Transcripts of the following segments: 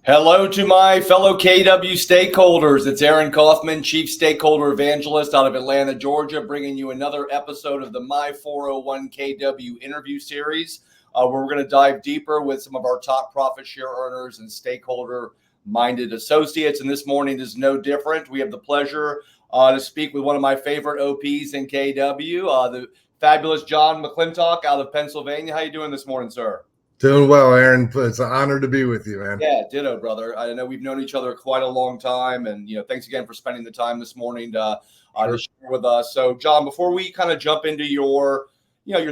Hello to my fellow KW stakeholders. It's Aaron Kaufman, Chief Stakeholder Evangelist out of Atlanta, Georgia, bringing you another episode of the My 401 KW interview series, where we're going to dive deeper with some of our top profit share earners and stakeholder-minded associates. And this morning is no different. We have the pleasure to speak with one of my favorite OPs in KW, the fabulous John McClintock out of Pennsylvania. How you doing this morning, sir? Doing well, Aaron. It's an honor to be with you, man. Yeah, ditto, brother. I know we've known each other quite a long time, and thanks again for spending the time this morning to share with us. So, John, before we kind of jump into your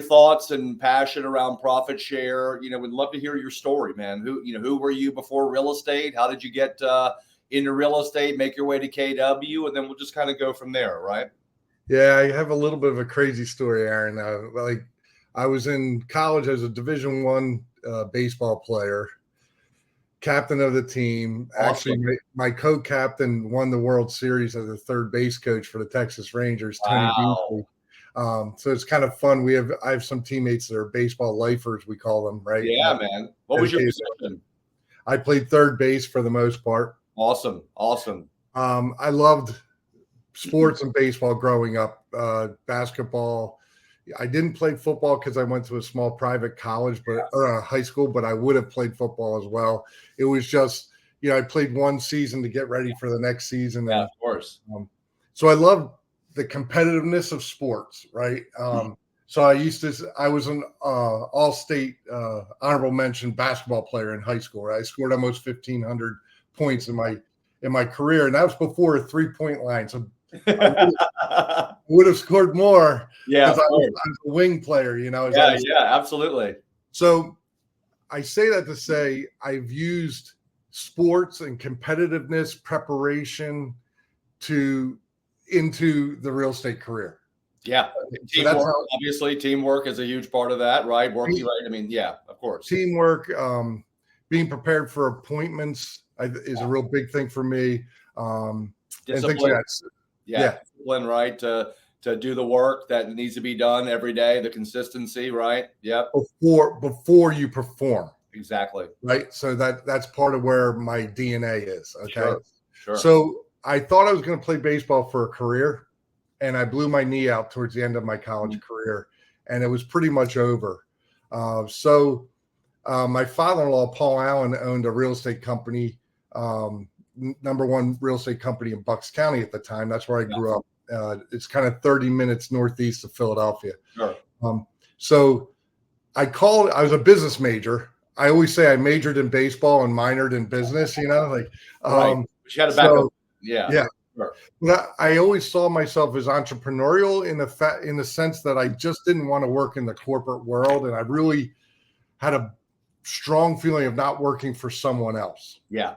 thoughts and passion around profit share, we'd love to hear your story, man. Who were you before real estate? How did you get into real estate? Make your way to KW, and then we'll just kind of go from there, right? Yeah, I have a little bit of a crazy story, Aaron. I was in college as a Division I baseball player, captain of the team. Awesome. Actually, my co-captain won the World Series as a third base coach for the Texas Rangers, Tony Beasley. So it's kind of fun. I have some teammates that are baseball lifers, we call them, right? Yeah, man. What was your position? I played third base for the most part. Awesome. I loved sports and baseball growing up, basketball. I didn't play football because I went to a small private college, or a high school, but I would have played football as well. It was just, I played one season to get ready for the next season. Yeah, of course. So I loved the competitiveness of sports, right? So I was an all-state honorable mention basketball player in high school. Right? I scored almost 1,500 points in my career, and that was before a three-point line. So I would have scored more. Yeah, because I was a wing player, Yeah, absolutely. So I say that to say I've used sports and competitiveness preparation into the real estate career. Yeah, teamwork, obviously. Teamwork is a huge part of that, right? Working right. I mean, yeah, of course. Teamwork, being prepared for appointments is a real big thing for me. Discipline. And things like that. Yeah, discipline, right? To do the work that needs to be done every day, the consistency, right? Yep. Before you perform. Exactly. Right. So that's part of where my DNA is. Okay. Sure. So I thought I was going to play baseball for a career, and I blew my knee out towards the end of my college career, and it was pretty much over. So my father-in-law, Paul Allen, owned a real estate company, number one real estate company in Bucks County at the time. That's where I grew up. It's kind of 30 minutes northeast of Philadelphia. Sure. So I was a business major. I always say I majored in baseball and minored in business, Right. But you had a backup. Yeah. Sure. But I always saw myself as entrepreneurial in the sense that I just didn't want to work in the corporate world. And I really had a strong feeling of not working for someone else. Yeah.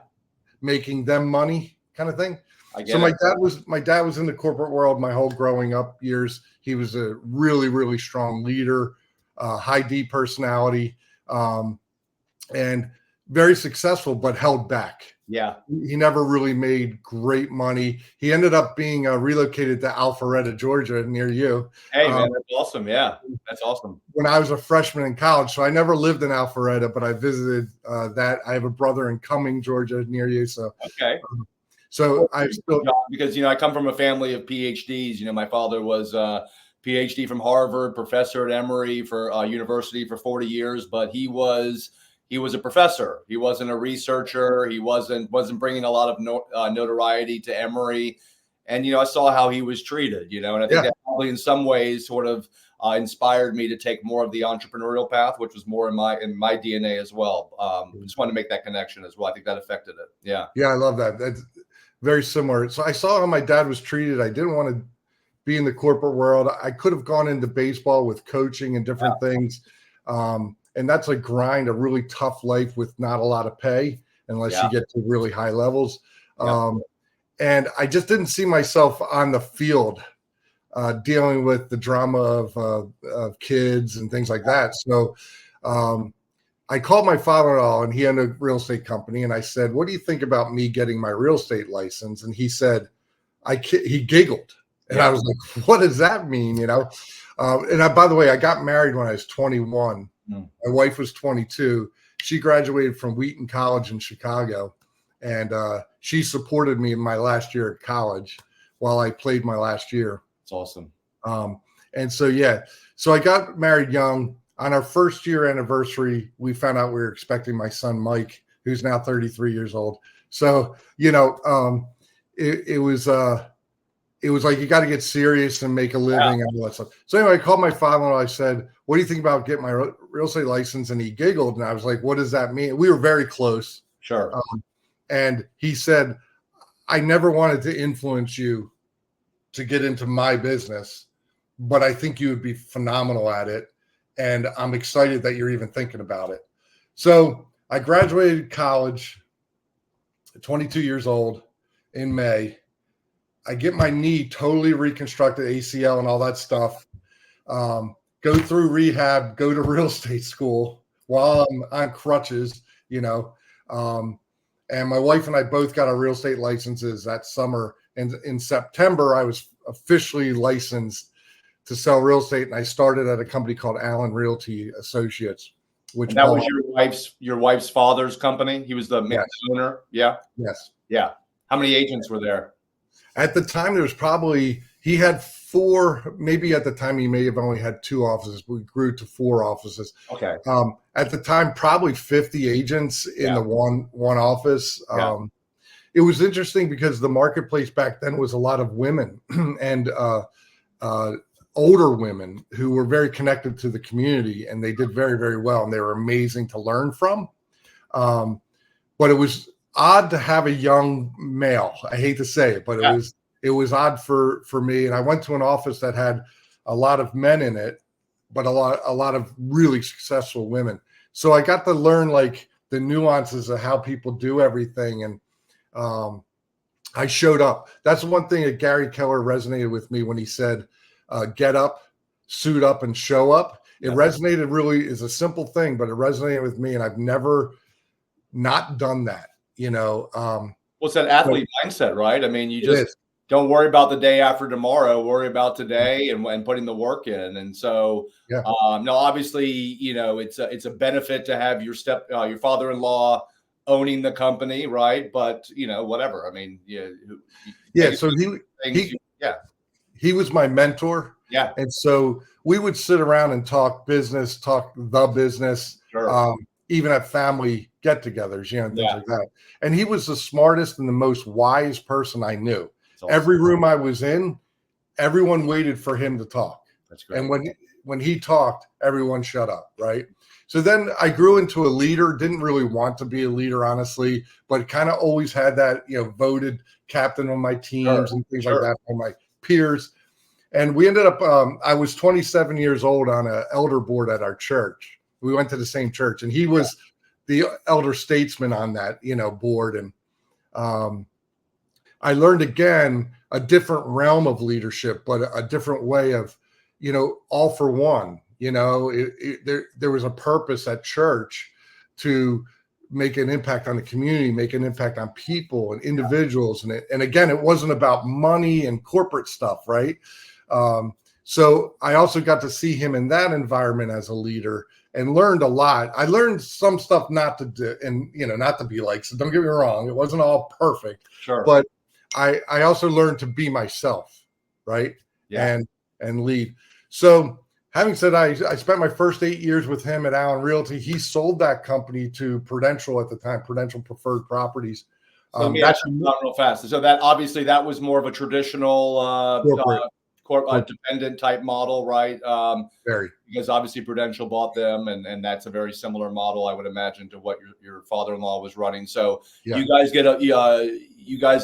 Making them money kind of thing. So my dad was in the corporate world my whole growing up years. He was a really, really strong leader, high D personality, and very successful, but held back. Yeah. He never really made great money. He ended up being relocated to Alpharetta, Georgia, near you. Hey, man, that's awesome. Yeah, that's awesome. When I was a freshman in college, so I never lived in Alpharetta, but I visited that. I have a brother in Cumming, Georgia, near you. So okay. So I still, because I come from a family of PhDs. My father was a PhD from Harvard, professor at Emory for university for 40 years, but he was a professor. He wasn't a researcher. He wasn't bringing a lot of notoriety to Emory. And I saw how he was treated. And I think that probably in some ways sort of inspired me to take more of the entrepreneurial path, which was more in my DNA as well. Just wanted to make that connection as well. I think that affected it. Yeah. Yeah, I love that. That's very similar. So I saw how my dad was treated. I didn't want to be in the corporate world. I could have gone into baseball with coaching and different things. And that's a grind, a really tough life with not a lot of pay unless you get to really high levels. And I just didn't see myself on the field dealing with the drama of kids and things like that. So I called my father-in-law, and he owned a real estate company. And I said, "What do you think about me getting my real estate license?" And he said, he giggled. And I was like, "What does that mean?" By the way, I got married when I was 21. My wife was 22. She graduated from Wheaton College in Chicago. and she supported me in my last year at college while I played my last year. It's awesome. And so, yeah, so I got married young. On our first year anniversary, we found out we were expecting my son, Mike, who's now 33 years old. So, you know, it was like, you got to get serious and make a living and all that stuff. So anyway, I called my father-in-law. I said, what do you think about getting my real estate license? And he giggled. And I was like, what does that mean? We were very close. Sure. And he said, I never wanted to influence you to get into my business, but I think you would be phenomenal at it. And I'm excited that you're even thinking about it. So I graduated college at 22 years old in May. I get my knee totally reconstructed, ACL and all that stuff. Go through rehab, go to real estate school while I'm on crutches, you know. And my wife and I both got our real estate licenses that summer. And in September, I was officially licensed to sell real estate. And I started at a company called Allen Realty Associates, which and that was your wife's father's company. He was the main owner. Yeah. Yes. Yeah. How many agents were there? At the time, there was probably, he had 4, maybe at the time he may have only had 2 offices, but we grew to 4 offices. Okay. At the time, probably 50 agents in the one office. It was interesting because the marketplace back then was a lot of women and older women who were very connected to the community, and they did very, very well, and they were amazing to learn from. But it was odd to have a young male. I hate to say it, but it was odd for me. And I went to an office that had a lot of men in it, but a lot of really successful women. So I got to learn like the nuances of how people do everything. And I showed up. That's one thing that Gary Keller resonated with me when he said, get up, suit up, and show up. It resonated really is a simple thing, but it resonated with me. And I've never not done that. You know, what's that athlete mindset, right? I mean, you just don't worry about the day after tomorrow, worry about today and putting the work in. And so, no, obviously, you know, it's a benefit to have your father-in-law owning the company, right? But, you know, whatever. I mean, so he was my mentor. Yeah. And so we would sit around and talk business, talk the business. Sure. Even at family get-togethers, you know, things like that. And he was the smartest and the most wise person I knew. Awesome. Every room I was in, everyone waited for him to talk. That's great. And when he talked, everyone shut up, right? So then I grew into a leader, didn't really want to be a leader, honestly, but kind of always had that, you know, voted captain on my teams and things like that for my peers. And we ended up, I was 27 years old on an elder board at our church. We went to the same church, and he was the elder statesman on that, you know, board. And I learned again a different realm of leadership, but a different way of, you know, all for one. You know, there was a purpose at church to make an impact on the community, make an impact on people and individuals. And again, it wasn't about money and corporate stuff, right? So I also got to see him in that environment as a leader and learned a lot. I learned some stuff not to do, and, you know, not to be like, so don't get me wrong, it wasn't all perfect. Sure. But I also learned to be myself, right? Yeah. And lead. So having said, I spent my first 8 years with him at Allen Realty. He sold that company to Prudential at the time, Prudential Preferred Properties. So let me ask you real fast. So that obviously that was more of a traditional dependent type model, right? Very. Because obviously Prudential bought them, and that's a very similar model, I would imagine, to what your father-in-law was running. So you guys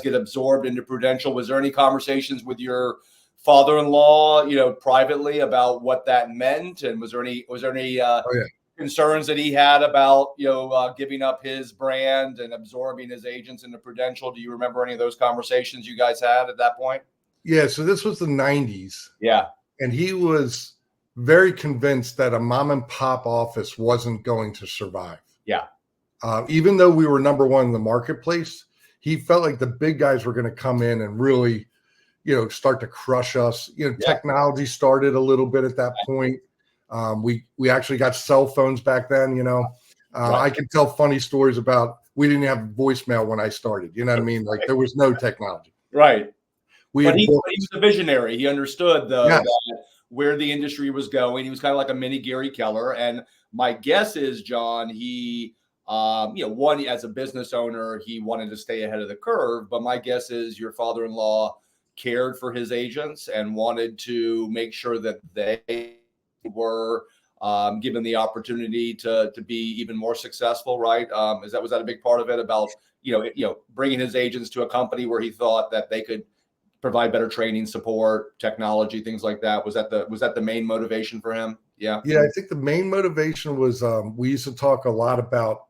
get absorbed into Prudential. Was there any conversations with your father-in-law, you know, privately about what that meant, and was there any concerns that he had about, you know, giving up his brand and absorbing his agents into Prudential? Do you remember any of those conversations you guys had at that point? Yeah, so this was the 90s. Yeah. And he was very convinced that a mom and pop office wasn't going to survive. Yeah. Even though we were number one in the marketplace, he felt like the big guys were going to come in and really, you know, start to crush us. You know, technology started a little bit at that point. We actually got cell phones back then, you know. I can tell funny stories about we didn't have voicemail when I started. You know what I mean? Like there was no technology. Right. We But had he books. was a visionary. He understood Yes. where the industry was going. He was kind of like a mini Gary Keller. And my guess is, John, he, one, as a business owner, he wanted to stay ahead of the curve. But my guess is your father-in-law cared for his agents and wanted to make sure that they were given the opportunity to be even more successful, right? Was that a big part of it about, bringing his agents to a company where he thought that they could provide better training, support, technology, things like that? Was that the main motivation for him? Yeah. Yeah, I think the main motivation was we used to talk a lot about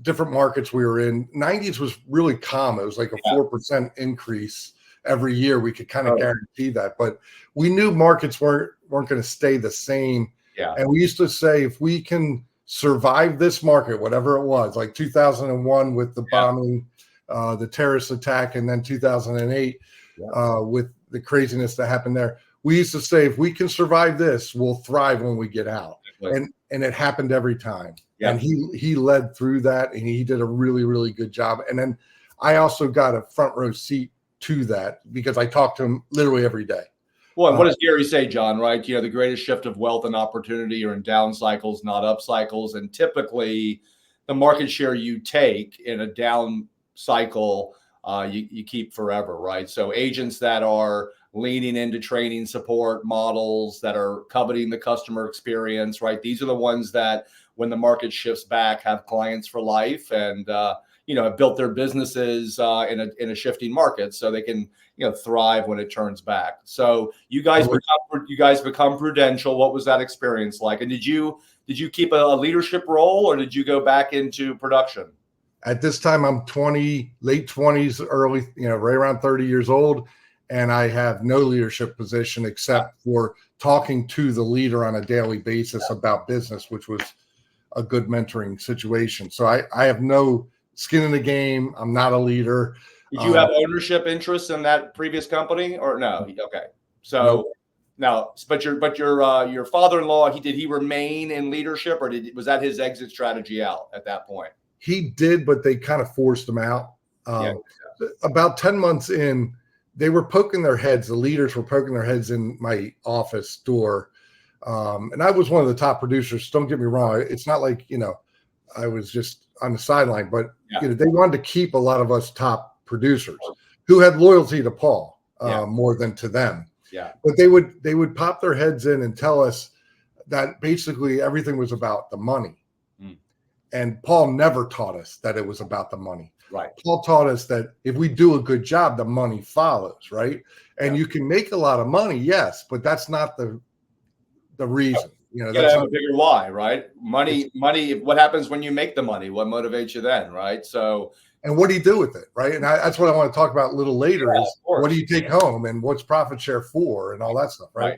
different markets we were in. 90s was really common. It was like a 4% increase every year. We could kind of guarantee that, but we knew markets weren't going to stay the same. Yeah. And we used to say, if we can survive this market, whatever it was, like 2001 with the bombing, the terrorist attack, and then 2008 with the craziness that happened there. We used to say, if we can survive this, we'll thrive when we get out. And it happened every time. Yeah. And he led through that, and he did a really, really good job. And then I also got a front row seat to that because I talked to him literally every day. Well, and what does Gary say, John, right? The greatest shift of wealth and opportunity are in down cycles, not up cycles. And typically the market share you take in a down cycle, you keep forever, right? So agents that are leaning into training support models, that are coveting the customer experience, right? These are the ones that when the market shifts back have clients for life and, have built their businesses in a shifting market so they can, thrive when it turns back. So you guys become Prudential. What was that experience like? And did you keep a leadership role, or did you go back into production? At this time, I'm 20, late 20s, early, right around 30 years old. And I have no leadership position except for talking to the leader on a daily basis about business, which was a good mentoring situation. So I have no skin in the game. I'm not a leader. Did you have ownership interests in that previous company or no? Okay. So no, but your father-in-law, did he remain in leadership, or was that his exit strategy out at that point? He did, but they kind of forced him out. About 10 months in, they were poking their heads. The leaders were poking their heads in my office door. And I was one of the top producers. Don't get me wrong. It's not like, I was just on the sideline, but they wanted to keep a lot of us top producers who had loyalty to Paul more than to them. Yeah. But they would pop their heads in and tell us that basically everything was about the money. And Paul never taught us that it was about the money. Right. Paul taught us that if we do a good job, the money follows, right? And you can make a lot of money, yes, but that's not the reason. That's a bigger why, right? Money. What happens when you make the money? What motivates you then, right? So, and what do you do with it, right? And that's what I want to talk about a little later. Is what do you take home, and what's profit share for, and all that stuff, right?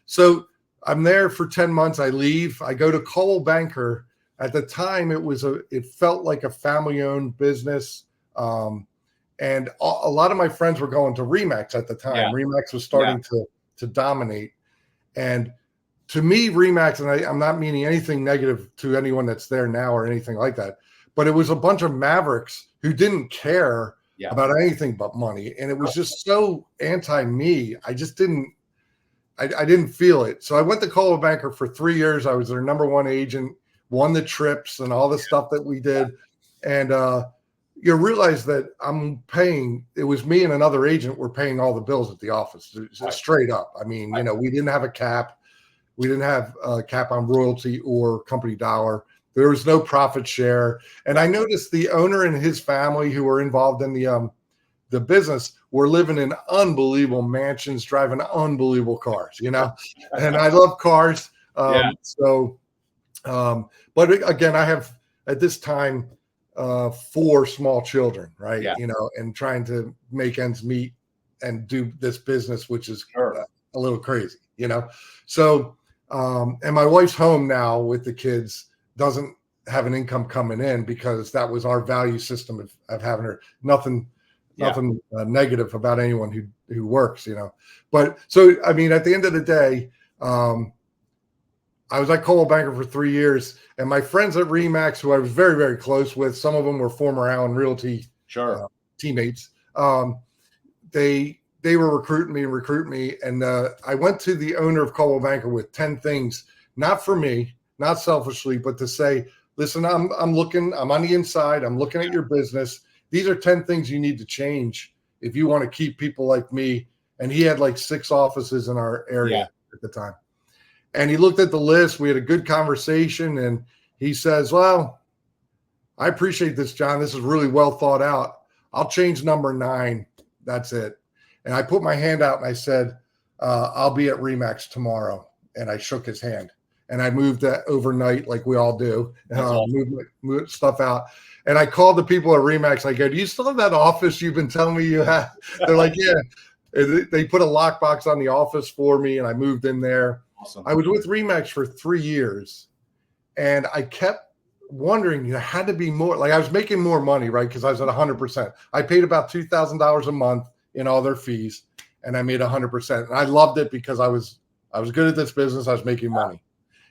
So I'm there for 10 months. I leave. I go to Coldwell Banker. At the time, it felt like a family-owned business, and a lot of my friends were going to Remax at the time. Yeah. Remax was starting to dominate, and to me, Remax, and I'm not meaning anything negative to anyone that's there now or anything like that, but it was a bunch of mavericks who didn't care about anything but money, and it was just so anti-me. I just didn't feel it. So I went to Coldwell Banker for 3 years. I was their number one agent. Won the trips and all the stuff that we did. And you realize that I'm paying, it was me and another agent were paying all the bills at the office, straight up. I mean, we didn't have a cap. We didn't have a cap on royalty or company dollar. There was no profit share. And I noticed the owner and his family who were involved in the business were living in unbelievable mansions, driving unbelievable cars, and I love cars. But again, I have at this time 4 small children, right? And trying to make ends meet and do this business, which is a little crazy, So, and my wife's home now with the kids, doesn't have an income coming in because that was our value system of having her. Nothing negative about anyone who works, But so, I mean, at the end of the day, I was at Coldwell Banker for 3 years, and my friends at Remax, who I was very, very close with, some of them were former Allen Realty teammates. They were recruiting me, and I went to the owner of Coldwell Banker with 10 things, not for me, not selfishly, but to say, listen, I'm looking, I'm on the inside, I'm looking at your business. These are 10 things you need to change if you want to keep people like me. And he had like 6 offices in our area at the time. And he looked at the list. We had a good conversation, and he says, well, I appreciate this, John. This is really well thought out. I'll change number 9. That's it. And I put my hand out and I said, I'll be at Remax tomorrow. And I shook his hand. And I moved that overnight like we all do. Moved stuff out. And I called the people at Remax. I go, do you still have that office you've been telling me you have? They're like, yeah. And they put a lockbox on the office for me, and I moved in there. Awesome. I was with Remax for 3 years. And I kept wondering, there had to be more. Like, I was making more money, right? Because I was at 100%. I paid about $2,000 a month in all their fees, and I made 100%. And I loved it because I was good at this business. I was making money.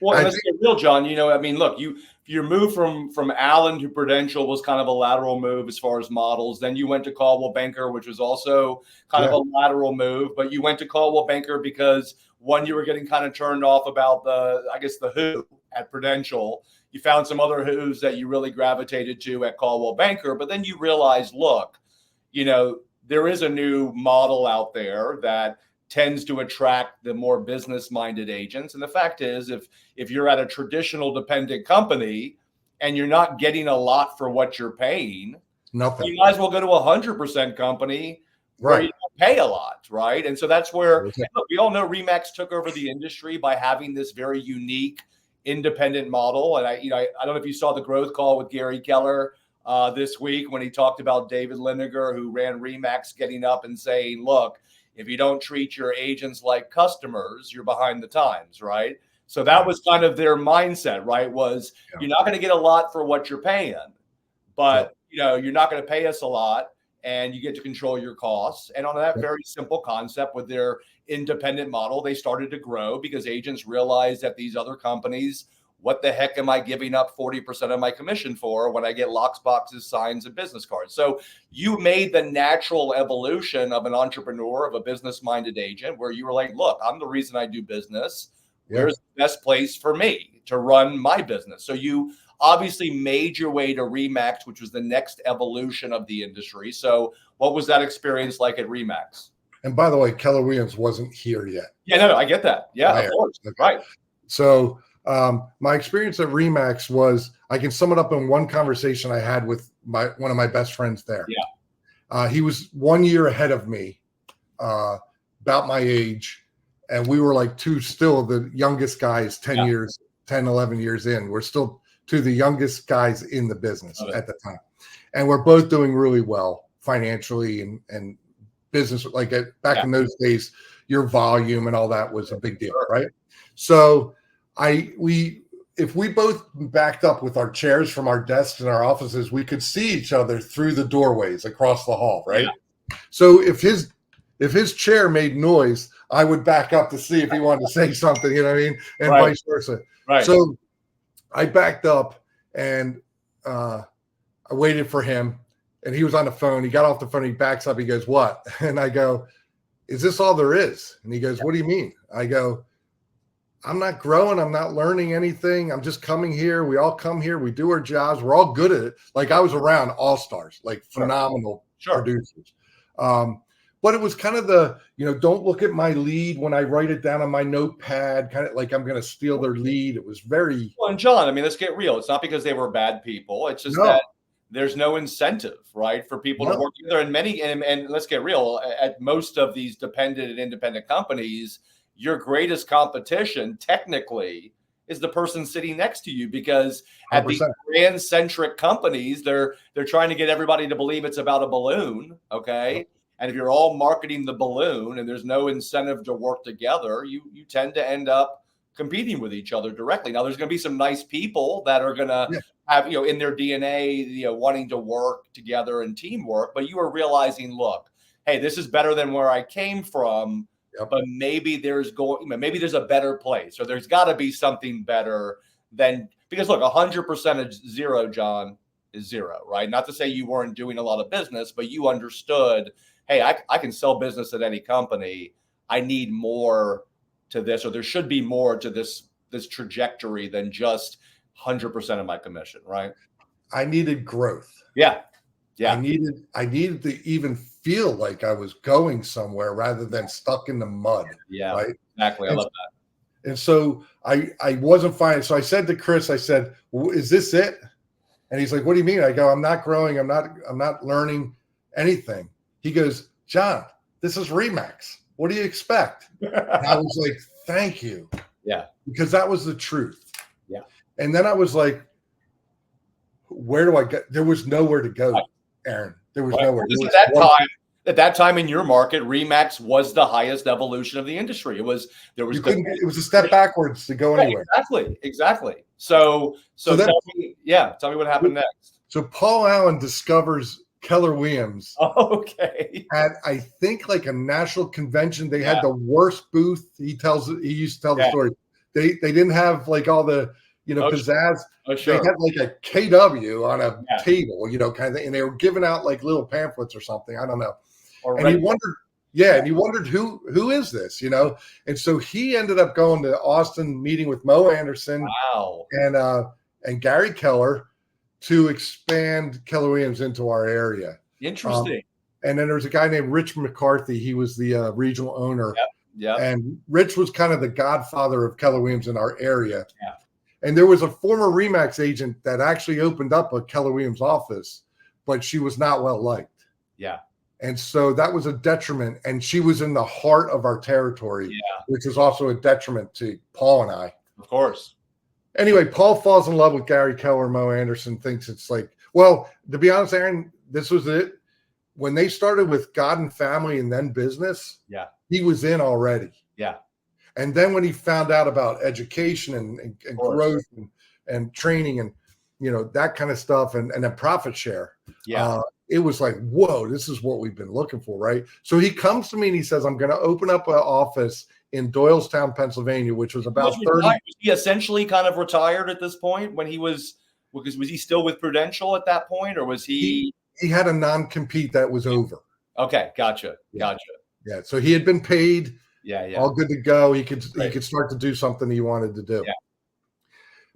Well, and let's get real, John. You know, I mean, look, your move from Allen to Prudential was kind of a lateral move as far as models. Then you went to Coldwell Banker, which was also kind of a lateral move. But you went to Coldwell Banker because, one, you were getting kind of turned off about the who at Prudential. You found some other who's that you really gravitated to at Coldwell Banker. But then you realized, look, you know, there is a new model out there that tends to attract the more business-minded agents. And the fact is, if you're at a traditional dependent company and you're not getting a lot for what you're paying, nothing, you might as well go to a 100% company where you don't pay a lot, right? And so that's where look, we all know Remax took over the industry by having this very unique independent model. And I don't know if you saw the growth call with Gary Keller this week when he talked about David Liniger, who ran Remax, getting up and saying, look, if you don't treat your agents like customers, you're behind the times, right? So that was kind of their mindset, right? Was you're not going to get a lot for what you're paying, but you're not going to pay us a lot, and you get to control your costs. And on that very simple concept with their independent model, they started to grow because agents realized that these other companies, what the heck am I giving up 40% of my commission for when I get locks, boxes, signs, and business cards? So you made the natural evolution of an entrepreneur, of a business-minded agent, where you were like, look, I'm the reason I do business. Where's the best place for me to run my business? So you obviously made your way to Remax, which was the next evolution of the industry. So what was that experience like at Remax? And by the way, Keller Williams wasn't here yet. Yeah, no, I get that. Yeah, of course. Okay. Right. So my experience at Remax was, I can sum it up in one conversation I had with one of my best friends there. Yeah. He was 1 year ahead of me, about my age. And we were like still the youngest guys, 10, 11 years in. We're still two of the youngest guys in the business at the time. And we're both doing really well financially and business. Like back in those days, your volume and all that was a big deal, right? So if we both backed up with our chairs from our desks in our offices, we could see each other through the doorways across the hall, right? Yeah. So if his chair made noise, I would back up to see if he wanted to say something, you know what I mean? And vice versa. Right. So I backed up and I waited for him, and he was on the phone. He got off the phone. He backs up. He goes, what? And I go, is this all there is? And he goes, what do you mean? I go, I'm not growing. I'm not learning anything. I'm just coming here. We all come here. We do our jobs. We're all good at it. Like, I was around all-stars, like phenomenal producers. But it was kind of don't look at my lead when I write it down on my notepad, kind of like I'm going to steal their lead. It was very. Well, and John, I mean, let's get real. It's not because they were bad people. It's just that there's no incentive, right, for people to work together. And let's get real. At most of these dependent and independent companies, your greatest competition technically is the person sitting next to you, because at 100%. These brand-centric companies, they're trying to get everybody to believe it's about a balloon, okay? Yep. And if you're all marketing the balloon and there's no incentive to work together, you tend to end up competing with each other directly. Now, there's going to be some nice people that are going to have, in their DNA, wanting to work together and teamwork. But you are realizing, look, hey, this is better than where I came from. Yep. but maybe maybe there's a better place, or there's got to be something better than, because look, 100% of zero, John, is zero, right? Not to say you weren't doing a lot of business, but you understood, hey, I can sell business at any company. I need more to this, or there should be more to this trajectory than just 100% of my commission, right? I needed growth. Yeah. I needed to even feel like I was going somewhere rather than stuck in the mud. Yeah, right. Exactly. I love that. And so I wasn't fine. So I said to Chris, I said, well, is this it? And he's like, what do you mean? I go, I'm not growing. I'm not learning anything. He goes, John, this is Remax. What do you expect? And I was like, thank you. Yeah. Because that was the truth. Yeah. And then I was like, where do I get? There was nowhere to go, Aaron. There was nowhere. At that time in your market, Remax was the highest evolution of the industry. It was a step backwards to go anywhere. Exactly. So tell me what happened next. So Paul Allen discovers Keller Williams. Oh, okay. At, I think, like a national convention. They had the worst booth. He used to tell the story. They didn't have like all the pizzazz. Oh, sure. They had like a KW on a table, kind of thing, and they were giving out like little pamphlets or something. I don't know. And he wondered, who is this, And so he ended up going to Austin, meeting with Mo Anderson, and Gary Keller to expand Keller Williams into our area. Interesting. And then there was a guy named Rich McCarthy. He was the regional owner. Yeah. And Rich was kind of the godfather of Keller Williams in our area. Yeah. And there was a former Remax agent that actually opened up a Keller Williams office, but she was not well liked. Yeah. And so that was a detriment. And she was in the heart of our territory, which was also a detriment to Paul and I. Of course. Anyway, Paul falls in love with Gary Keller. Mo Anderson thinks it's like, well, to be honest, Aaron, this was it. When they started with God and Family and then business, he was in already. Yeah. And then when he found out about education and growth and training and, that kind of stuff and then profit share, it was like, whoa, this is what we've been looking for, right? So he comes to me and he says, I'm going to open up an office in Doylestown, Pennsylvania, which was about 30. Was he essentially kind of retired at this point when he was he still with Prudential at that point, or was he? He had a non-compete that was over. Okay, gotcha. Yeah, so he had been paid. Yeah. All good to go. He could start to do something he wanted to do. Yeah.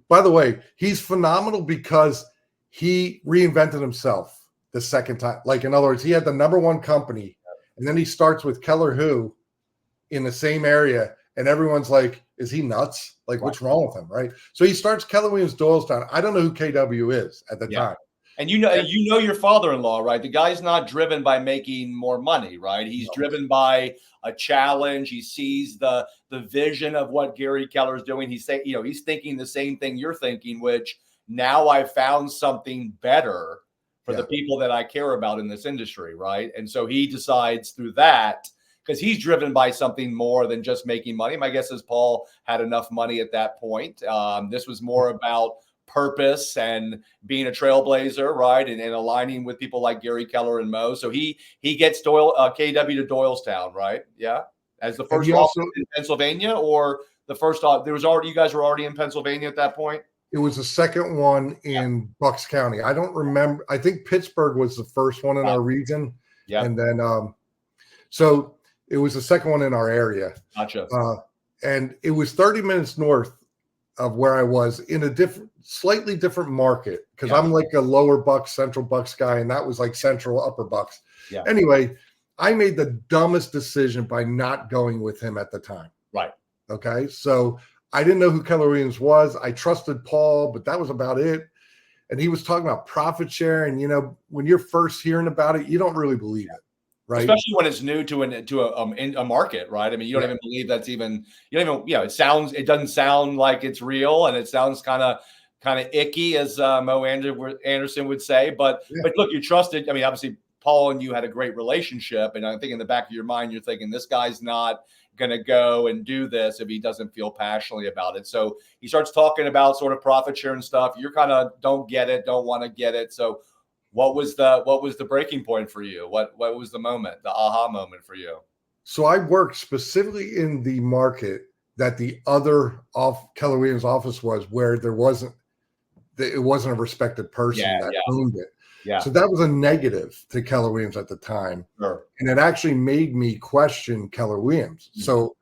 By the way, he's phenomenal because he reinvented himself the second time. Like, in other words, he had the number one company, and then he starts with Keller Who in the same area, and everyone's like, is he nuts? Like, what's wrong with him, right? So he starts Keller Williams Doylestown. I don't know who KW is at the time. And you know your father-in-law, right? The guy's not driven by making more money, right? He's driven by a challenge. He sees the vision of what Gary Keller is doing. He's saying, he's thinking the same thing you're thinking, which now I found something better for the people that I care about in this industry, right? And so he decides through that, because he's driven by something more than just making money. My guess is Paul had enough money at that point. This was more about purpose and being a trailblazer, right? And aligning with people like Gary Keller and Mo. So he gets KW to Doylestown, right? Yeah. As the first office in Pennsylvania, or the first you guys were already in Pennsylvania at that point? It was the second one in Bucks County. I don't remember. I think Pittsburgh was the first one in our region. Yeah. And then so it was the second one in our area. Gotcha. And it was 30 minutes north of where I was, in a slightly different market, because I'm like a lower Bucks, central Bucks guy, and that was like central, upper Bucks. Yeah. Anyway, I made the dumbest decision by not going with him at the time. Right. Okay. So I didn't know who Keller Williams was. I trusted Paul, but that was about it. And he was talking about profit share. And, when you're first hearing about it, you don't really believe it. Right. Especially when it's new to a market, right? I mean, you don't even believe that's even, it doesn't sound like it's real, and it sounds kind of icky, as Mo Anderson would say. But look, you trusted. I mean, obviously Paul and you had a great relationship, and I think in the back of your mind, you're thinking, this guy's not going to go and do this if he doesn't feel passionately about it. So he starts talking about sort of profit share and stuff. You're kind of don't want to get it. So what was the breaking point for you? What was the moment, the aha moment for you? So I worked specifically in the market that the other Keller Williams office was, where it wasn't a respected person that owned it. Yeah. So that was a negative to Keller Williams at the time. Sure. And it actually made me question Keller Williams. Mm-hmm. So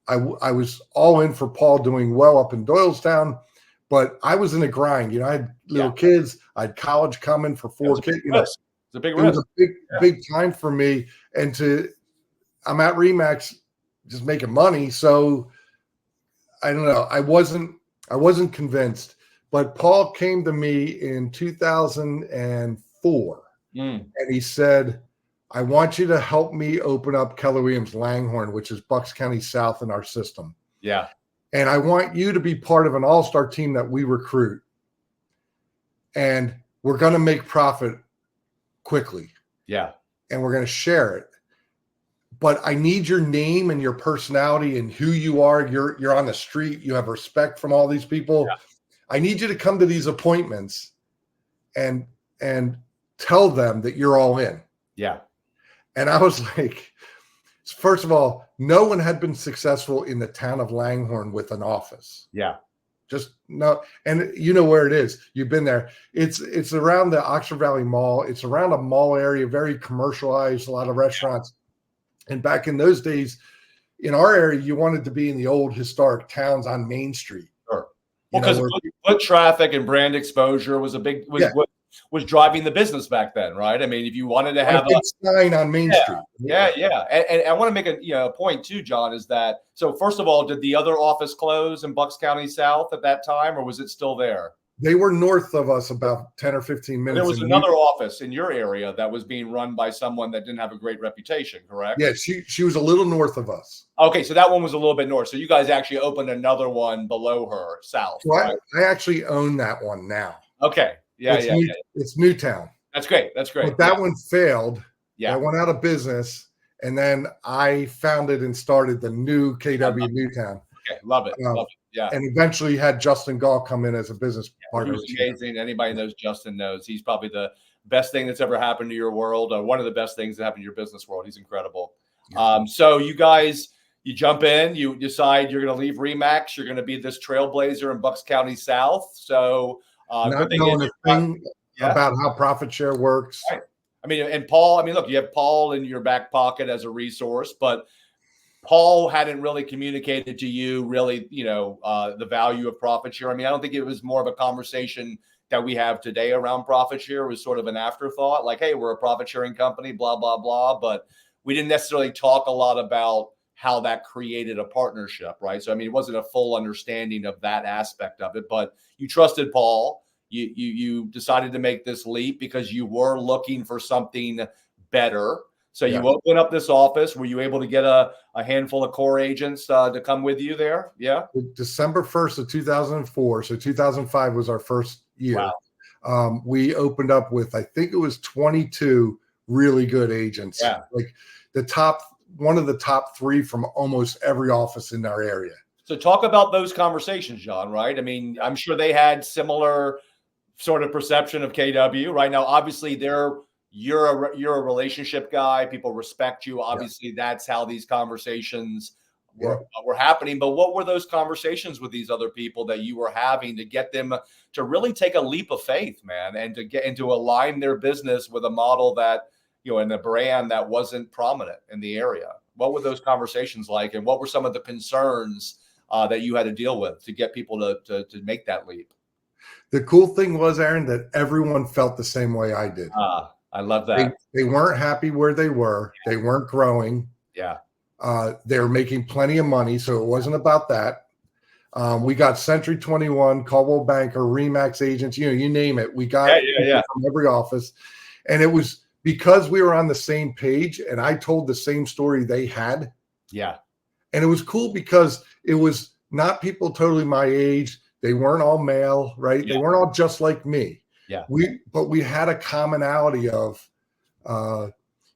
I was all in for Paul doing well up in Doylestown, but I was in a grind. You know, I had little kids. I had college coming for 4 kids. You know, it's a big risk. It was a big time for me. And I'm at Remax just making money. So I don't know. I wasn't convinced. But Paul came to me in 2004 and he said, I want you to help me open up Keller Williams Langhorne, which is Bucks County South in our system. Yeah. And I want you to be part of an all-star team that we recruit. And we're going to make profit quickly. Yeah. And we're going to share it. But I need your name and your personality and who you are. You're on the street. You have respect from all these people. Yeah. I need you to come to these appointments and tell them that you're all in. Yeah. And I was like, first of all, no one had been successful in the town of Langhorne with an office. Yeah. Just no. And you know where it is. You've been there. It's around the Oxford Valley Mall. It's around a mall area, very commercialized, a lot of restaurants. Yeah. And back in those days, in our area, you wanted to be in the old historic towns on Main Street. Sure. Well, because foot traffic and brand exposure was was driving the business back then, right? I mean, if you wanted to have a sign on Main Street. Yeah. And I want to make a point too, John, is that, so first of all, did the other office close in Bucks County South at that time, or was it still there? They were north of us about 10 or 15 minutes. There was another office in your area that was being run by someone that didn't have a great reputation, correct? Yeah, she was a little north of us. Okay, so that one was a little bit north. So you guys actually opened another one below her, south. So right? I actually own that one now. Okay. Yeah, it's Newtown. That's great. But that one failed. Yeah. I went out of business, and then I founded and started the new KW Newtown. Okay, love it. Love it. Yeah. And eventually had Justin Gall come in as a business partner. He's amazing. Anybody knows Justin knows he's probably the best thing that's ever happened to your world, or one of the best things that happened to your business world. He's incredible. Yeah. So you guys, you jump in, you decide you're going to leave Remax. You're going to be this trailblazer in Bucks County South. So not knowing a thing about how profit share works. Right. I mean, and Paul, look, you have Paul in your back pocket as a resource, but Paul hadn't really communicated to you really, the value of profit share. I don't think it was more of a conversation that we have today around profit share. It was sort of an afterthought, like, hey, we're a profit sharing company, blah, blah, blah. But we didn't necessarily talk a lot about how that created a partnership, right? So, it wasn't a full understanding of that aspect of it, but you trusted Paul. You decided to make this leap because you were looking for something better. So you open up this office. Were you able to get a handful of core agents to come with you there? Yeah. December 1st of 2004. So 2005 was our first year. Wow. We opened up with, I think it was 22 really good agents. Yeah. Like one of the top 3 from almost every office in our area. So talk about those conversations, John, right? I'm sure they had similar sort of perception of KW right now. Obviously you're a relationship guy. People respect you. Obviously that's how these conversations were happening. But what were those conversations with these other people that you were having to get them to really take a leap of faith, man, and to align their business with a model that, and a brand that wasn't prominent in the area? What were those conversations like? And what were some of the concerns that you had to deal with to get people to make that leap? The cool thing was, Aaron, that everyone felt the same way I did. I love that. They weren't happy where they were. They weren't growing. Yeah. They were making plenty of money, so it wasn't about that. We got Century 21, Caldwell Banker, Remax agents, you name it. We got from every office. And it was because we were on the same page and I told the same story they had. Yeah. And it was cool because it was not people totally my age. They weren't all male, right? Yeah. They weren't all just like me. Yeah. But we had a commonality of,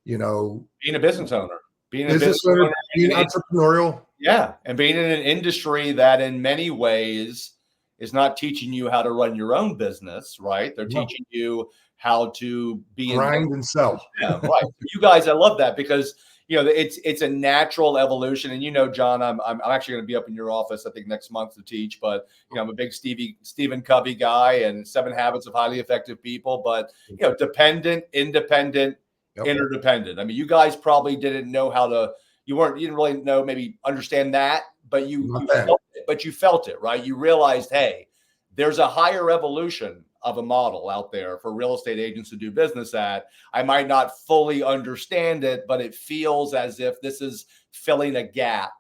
being a business owner, being entrepreneurial. Yeah. And being in an industry that in many ways is not teaching you how to run your own business, right? They're teaching you how to be grind and sell. Yeah, right. You guys, I love that because, it's a natural evolution. And John, I'm actually going to be up in your office, I think, next month to teach. But I'm a big Stephen Covey guy, and 7 Habits of Highly Effective People. But dependent, independent, interdependent. I mean, you guys probably didn't know how to. You didn't really know, maybe understand that, but you felt it. But you felt it, right? You realized, hey, there's a higher evolution of a model out there for real estate agents to do business at. I might not fully understand it, but it feels as if this is filling a gap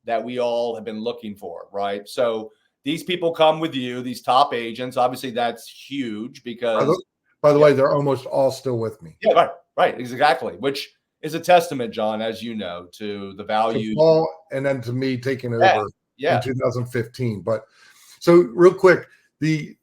that we all have been looking for, right? So these people come with you, these top agents. Obviously, that's huge because, by the way, they're almost all still with me. Yeah, right, exactly. Which is a testament, John, as you know, to the value. To Paul, and then to me taking over in 2015. But so real quick, the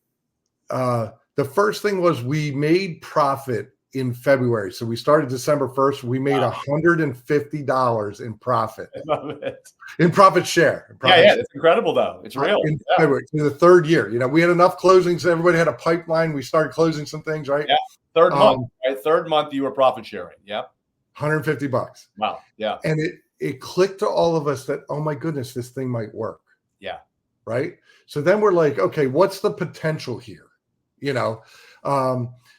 first thing was we made profit in February. So we started December 1st. We made $150 in profit. I love it. In profit share. It's incredible though. It's real. In February, in the third year. We had enough closings. Everybody had a pipeline. We started closing some things, right? Yeah. Third month. Right? Third month you were profit sharing. Yep. $150. Wow. Yeah. And it clicked to all of us that, oh my goodness, this thing might work. Yeah. Right. So then we're like, okay, what's the potential here?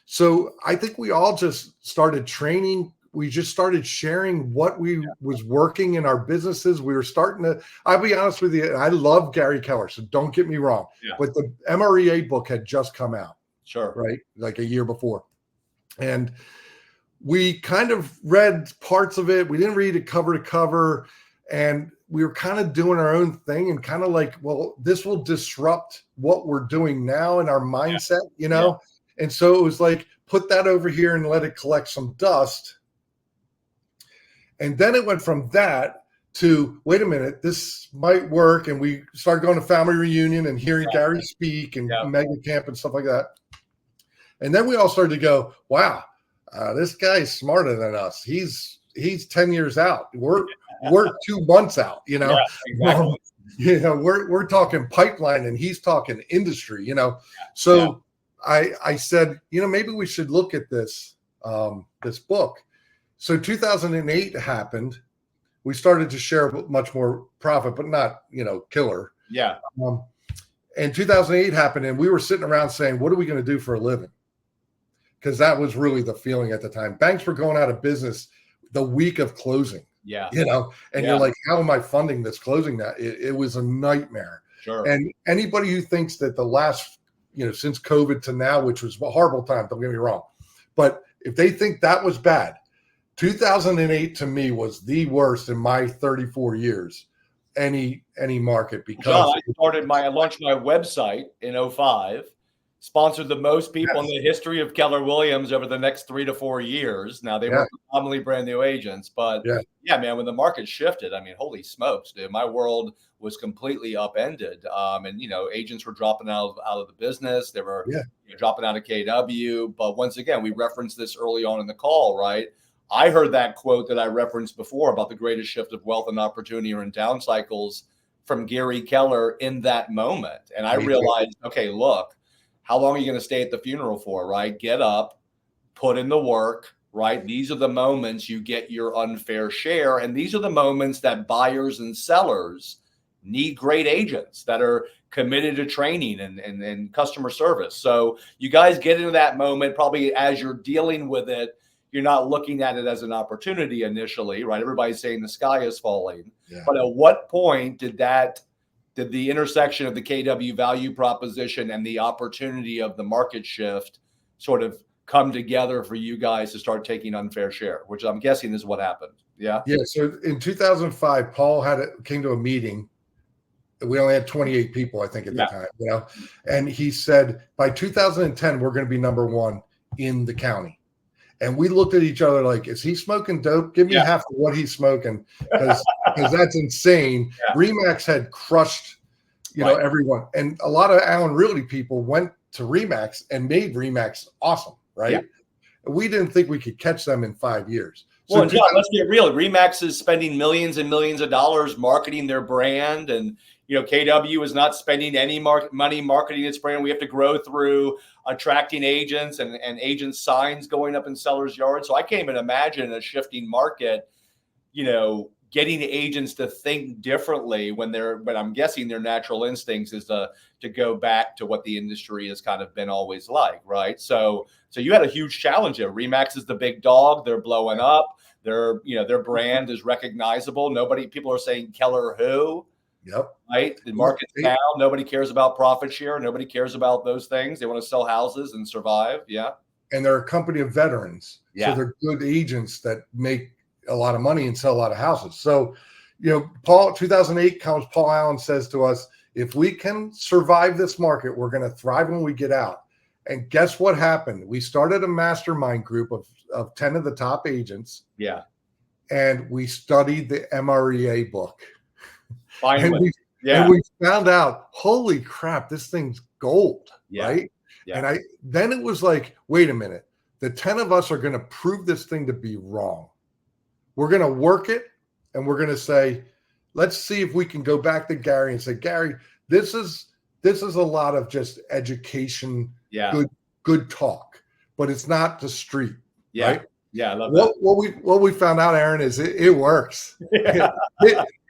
So I think we all just started training. We just started sharing what was working in our businesses. We were starting to, I'll be honest with you, I love Gary Keller, so don't get me wrong. Yeah. But the MREA book had just come out. Sure. Right. Like a year before. And we kind of read parts of it. We didn't read it cover to cover. And we were kind of doing our own thing and kind of like, well, this will disrupt what we're doing now in our mindset, Yeah. And so it was like, put that over here and let it collect some dust. And then it went from that to, wait a minute, this might work. And we started going to family reunion and hearing Gary speak and mega camp and stuff like that. And then we all started to go, wow, this guy's smarter than us. He's 10 years out. We're 2 months out, Yeah, exactly. We're talking pipeline and he's talking industry, So I said, maybe we should look at this book. So 2008 happened. We started to share much more profit, but not, killer. Yeah. And 2008 happened and we were sitting around saying, what are we going to do for a living? Because that was really the feeling at the time. Banks were going out of business the week of closing. Yeah. And you're like, how am I funding this closing that? It was a nightmare. Sure. And anybody who thinks that the last, since COVID to now, which was a horrible time, don't get me wrong. But if they think that was bad, 2008 to me was the worst in my 34 years, any market. Because John, I launched my website in 2005. Sponsored the most people in the history of Keller Williams over the next 3 to 4 years. Now they were predominantly brand new agents, but man, when the market shifted, I mean, holy smokes, dude, my world was completely upended. And agents were dropping out of the business. They were dropping out of KW. But once again, we referenced this early on in the call, right? I heard that quote that I referenced before about the greatest shift of wealth and opportunity or in down cycles from Gary Keller in that moment. And I realized, okay, look, how long are you going to stay at the funeral for, right? Get up, put in the work, right? These are the moments you get your unfair share. And these are the moments that buyers and sellers need great agents that are committed to training and customer service. So you guys get into that moment, probably as you're dealing with it, you're not looking at it as an opportunity initially, right? Everybody's saying the sky is falling. Yeah. But at what point did the intersection of the KW value proposition and the opportunity of the market shift sort of come together for you guys to start taking unfair share, which I'm guessing is what happened? Yeah. Yeah. So in 2005, Paul came to a meeting. We only had 28 people, I think, at the time, and he said, by 2010, we're going to be number 1 in the county. And we looked at each other like, is he smoking dope? Give me half of what he's smoking, because that's insane. Yeah. RE/MAX had crushed, everyone. And a lot of Allen Realty people went to RE/MAX and made RE/MAX awesome, right? Yeah. We didn't think we could catch them in 5 years. Well, John, let's get real. RE/MAX is spending millions and millions of dollars marketing their brand. And, KW is not spending any money marketing its brand. We have to grow through attracting agents and agent signs going up in sellers' yards. So I can't even imagine a shifting market getting agents to think differently but I'm guessing their natural instincts is to go back to what the industry has kind of been always like, right? So you had a huge challenge there. RE/MAX is the big dog. They're blowing up. Their brand is recognizable. People are saying Keller who, Yep. right? The market's down. Nobody cares about profit share. Nobody cares about those things. They want to sell houses and survive. Yeah. And they're a company of veterans. Yeah. So they're good agents that make a lot of money and sell a lot of houses. So, Paul, 2008 comes, Paul Allen says to us, if we can survive this market, we're going to thrive when we get out. And guess what happened? We started a mastermind group of 10 of the top agents. Yeah. And we studied the MREA book. Finally. And we found out, holy crap, this thing's gold, right? Yeah. And then it was like, wait a minute, the 10 of us are going to prove this thing to be wrong. We're going to work it, and we're going to say, let's see if we can go back to Gary and say, Gary, this is a lot of just education, good talk, but it's not the street, right? Yeah, I love that. What we found out, Aaron, is it works. Yeah.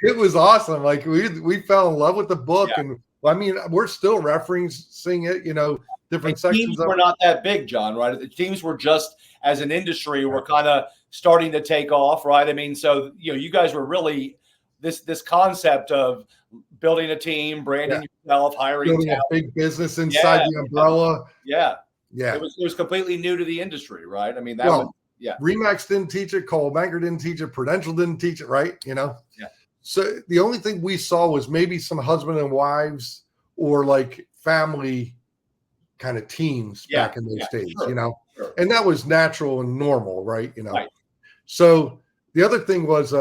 It was awesome. Like we fell in love with the book, and I mean, we're still referencing it, different sections. Teams were not that big, John, right? The teams were just, as an industry, we're kind of starting to take off, right? I mean, so you guys were really this concept of building a team, branding yourself, hiring building a big business inside the umbrella. Yeah. It was completely new to the industry, right? I mean, RE/MAX didn't teach it, Coldwell Banker didn't teach it, Prudential didn't teach it, right? Yeah. So the only thing we saw was maybe some husband and wives or like family kind of teams back in those days, Sure. and that was natural and normal, right? Right. So the other thing was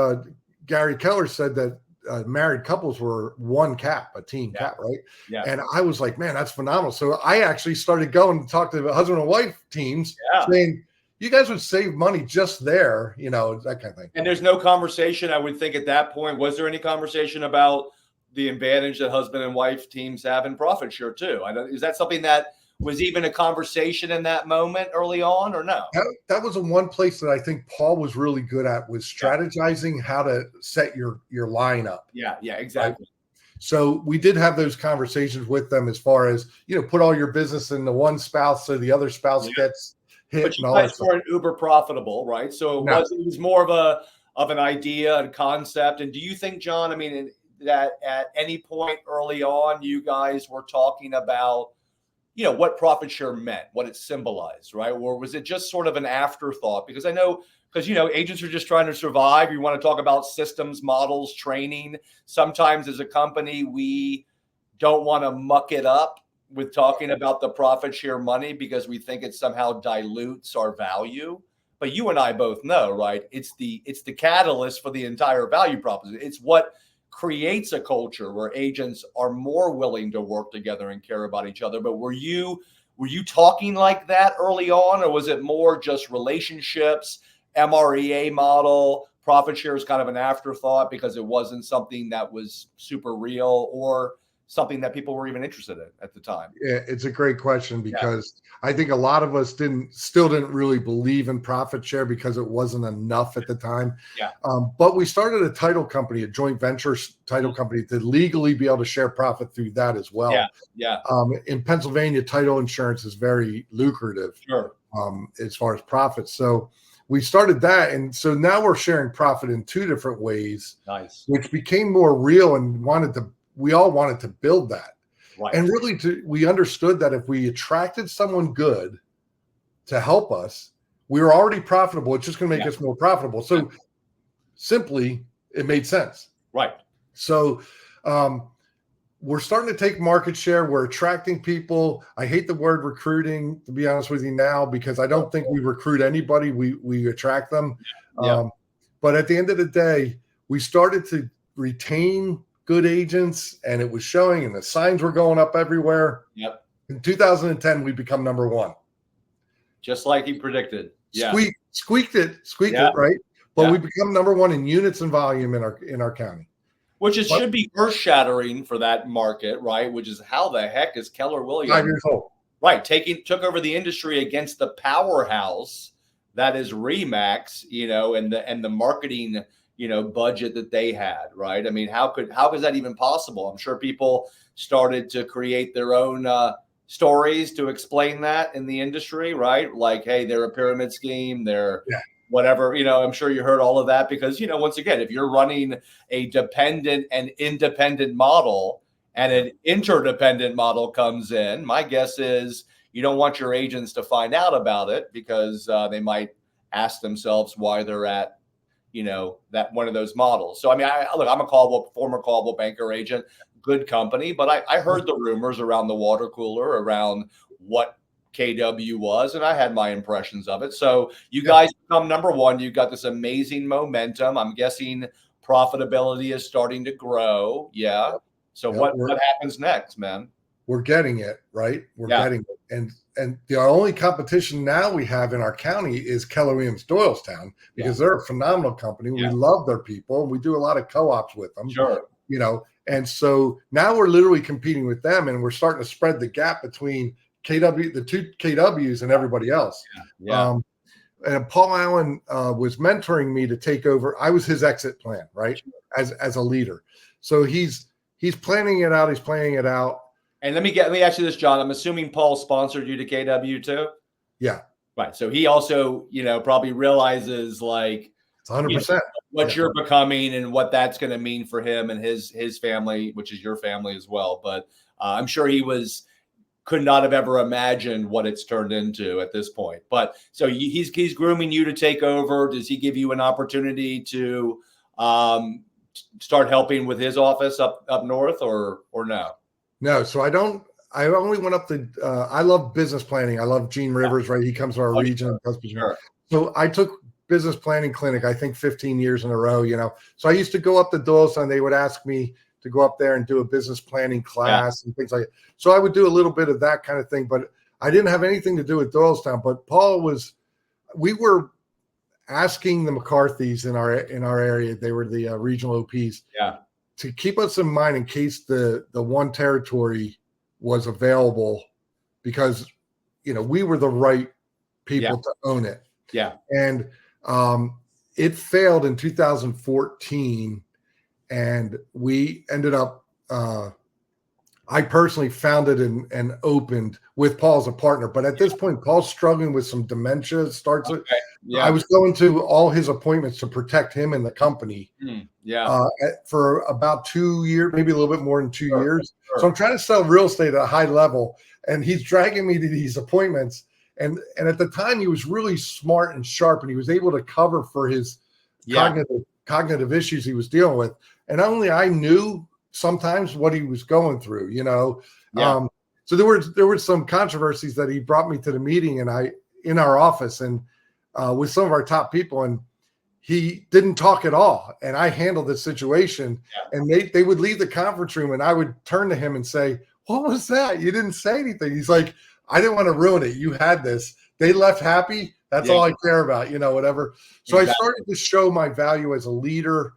Gary Keller said that married couples were one cap, a team cap, right? Yeah. And I was like, man, that's phenomenal. So I actually started going to talk to the husband and wife teams saying, you guys would save money just there, that kind of thing. And there's no conversation, I would think, at that point. Was there any conversation about the advantage that husband and wife teams have in profit share too? Is that something that was even a conversation in that moment early on, or no? That was the one place that I think Paul was really good at, was strategizing how to set your line up. Yeah, exactly. Right? So we did have those conversations with them as far as, put all your business in the one spouse so the other spouse gets hit. But you guys weren't uber profitable, right? So it was more of an idea and concept. And do you think, John, I mean, that at any point early on, you guys were talking about, what profit share meant, what it symbolized, right? Or was it just sort of an afterthought? Because I know, agents are just trying to survive. You want to talk about systems, models, training. Sometimes as a company, we don't want to muck it up with talking about the profit share money because we think it somehow dilutes our value. But you and I both know, right? It's the catalyst for the entire value proposition. It's what creates a culture where agents are more willing to work together and care about each other. But were you talking like that early on, or was it more just relationships, MREA model, profit share is kind of an afterthought because it wasn't something that was super real or something that people were even interested in at the time? Yeah, it's a great question because I think a lot of us still didn't really believe in profit share because it wasn't enough at the time. Yeah. But we started a title company, a joint venture title company, to legally be able to share profit through that as well. Yeah. In Pennsylvania, title insurance is very lucrative. Sure. As far as profits. So we started that. And so now we're sharing profit in two different ways. Nice. Which became more real, and we all wanted to build that. Right. And really we understood that if we attracted someone good to help us, we were already profitable. It's just going to make us more profitable. So simply, it made sense. Right. So we're starting to take market share. We're attracting people. I hate the word recruiting, to be honest with you now, because I don't think we recruit anybody. We attract them. Yeah. But at the end of the day, we started to retain good agents, and it was showing, and the signs were going up everywhere. Yep. In 2010, we become number one. Just like he predicted. Yeah. Squeaked it, right? But we become number one in units and volume in our county. Which should be earth-shattering for that market, right? Which is, how the heck is Keller Williams 5 years old? Right, took over the industry against the powerhouse that is RE/MAX, and the marketing budget that they had, right? I mean, how is that even possible? I'm sure people started to create their own stories to explain that in the industry, right? Like, hey, they're a pyramid scheme, they're whatever, I'm sure you heard all of that because, once again, if you're running a dependent and independent model and an interdependent model comes in, my guess is you don't want your agents to find out about it because they might ask themselves why they're at, that one of those models. So, I mean, look, I'm a former Caldwell Banker agent, good company, but I heard the rumors around the water cooler, around what KW was, and I had my impressions of it. So you guys become number one. You've got this amazing momentum. I'm guessing profitability is starting to grow. Yeah. So what happens next, man? We're getting it, right? We're getting it. And the only competition now we have in our county is Keller Williams Doylestown because they're a phenomenal company. We love their people. And we do a lot of co-ops with them. Sure. And so now we're literally competing with them and we're starting to spread the gap between the two KWs and everybody else. And Paul Allen was mentoring me to take over. I was his exit plan, right? As a leader. So he's planning it out. He's planning it out. And let me ask you this, John. I'm assuming Paul sponsored you to KW too? Yeah. Right. So he also, probably realizes like it's 100% what you're becoming and what that's going to mean for him and his family, which is your family as well. But I'm sure he could not have ever imagined what it's turned into at this point. But so he's grooming you to take over. Does he give you an opportunity to start helping with his office up north or no? No, so I only went up to, I love business planning. I love Gene Rivers, right? He comes to our region. Sure. So I took business planning clinic, I think 15 years in a row, So I used to go up to Doylestown. They would ask me to go up there and do a business planning class and things like that. So I would do a little bit of that kind of thing, but I didn't have anything to do with Doylestown. But we were asking the McCarthys in our area, they were the regional OPs, to keep us in mind in case the one territory was available because, we were the right people to own it. Yeah. And it failed in 2014 and we ended up, I personally founded and opened with Paul as a partner. But at this point, Paul's struggling with some dementia. I was going to all his appointments to protect him and the company for about 2 years, maybe a little bit more than 2 years. Sure. So I'm trying to sell real estate at a high level. And he's dragging me to these appointments. And at the time, he was really smart and sharp, and he was able to cover for his cognitive issues he was dealing with. And only I knew sometimes what he was going through, so there were some controversies that he brought me to the meeting and in our office and with some of our top people, and he didn't talk at all. And I handled the situation and they would leave the conference room and I would turn to him and say, "What was that? You didn't say anything." He's like, "I didn't want to ruin it. You had this." They left happy. That's all I care about, whatever. So I started to show my value as a leader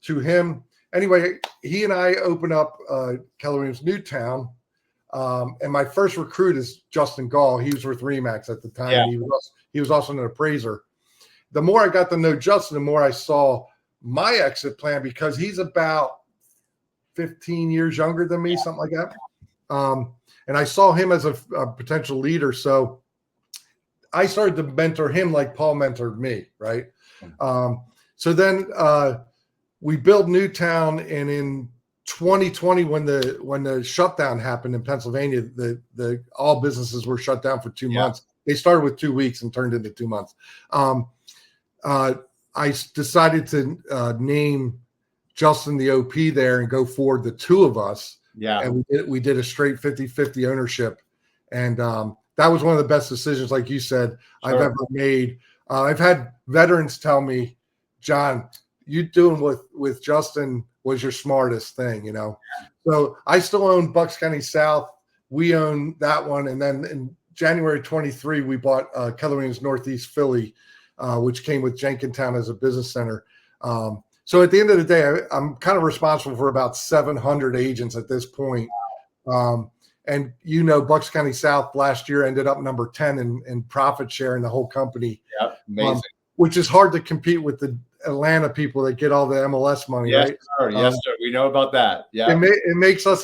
to him. Anyway, he and I opened up Keller Williams Newtown, and my first recruit is Justin Gall. He was with Remax at the time. Yeah. And he was also an appraiser. The more I got to know Justin, the more I saw my exit plan because he's about 15 years younger than me, something like that. And I saw him as a potential leader. So I started to mentor him like Paul mentored me, right? So then we built Newtown, and in 2020, when the shutdown happened in Pennsylvania, the all businesses were shut down for 2 months. They started with 2 weeks and turned into 2 months. I decided to name Justin the OP there and go forward, the two of us. Yeah. And we did a straight 50-50 ownership. And that was one of the best decisions, like you said, I've ever made. I've had veterans tell me, "John, you doing with Justin was your smartest thing," So I still own Bucks Cty South. We own that one. And then in January 23, we bought Keller Williams Northeast Philly, which came with Jenkintown as a business center. So at the end of the day, I'm kind of responsible for about 700 agents at this point. And Bucks Cty South last year ended up number 10 in profit share in the whole company. Yeah, amazing. which is hard to compete with the Atlanta people that get all the MLS money, Yes, right? sir. Yes, sir. We know about that. Yeah. It makes us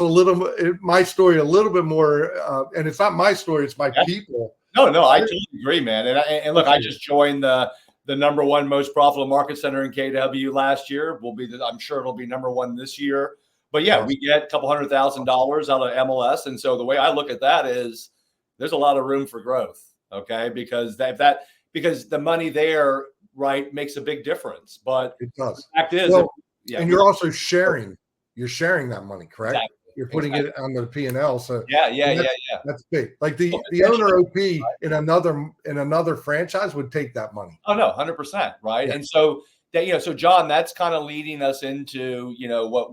my story a little bit more, and it's not my story, it's my people. No, I totally agree, man. And look, I just joined the number one most profitable market center in KW last year. I'm sure it'll be number one this year. But yeah, we get a couple $100,000 out of MLS. And so the way I look at that is there's a lot of room for growth. Okay. Because because the money there, right, makes a big difference. But it does. The fact is, and you're also sharing that money, correct? Exactly. You're putting it on the P&L. So that's big. Like the owner OP in another franchise would take that money. Oh no, 100%, right? Yeah. And so that, so John, that's kind of leading us into,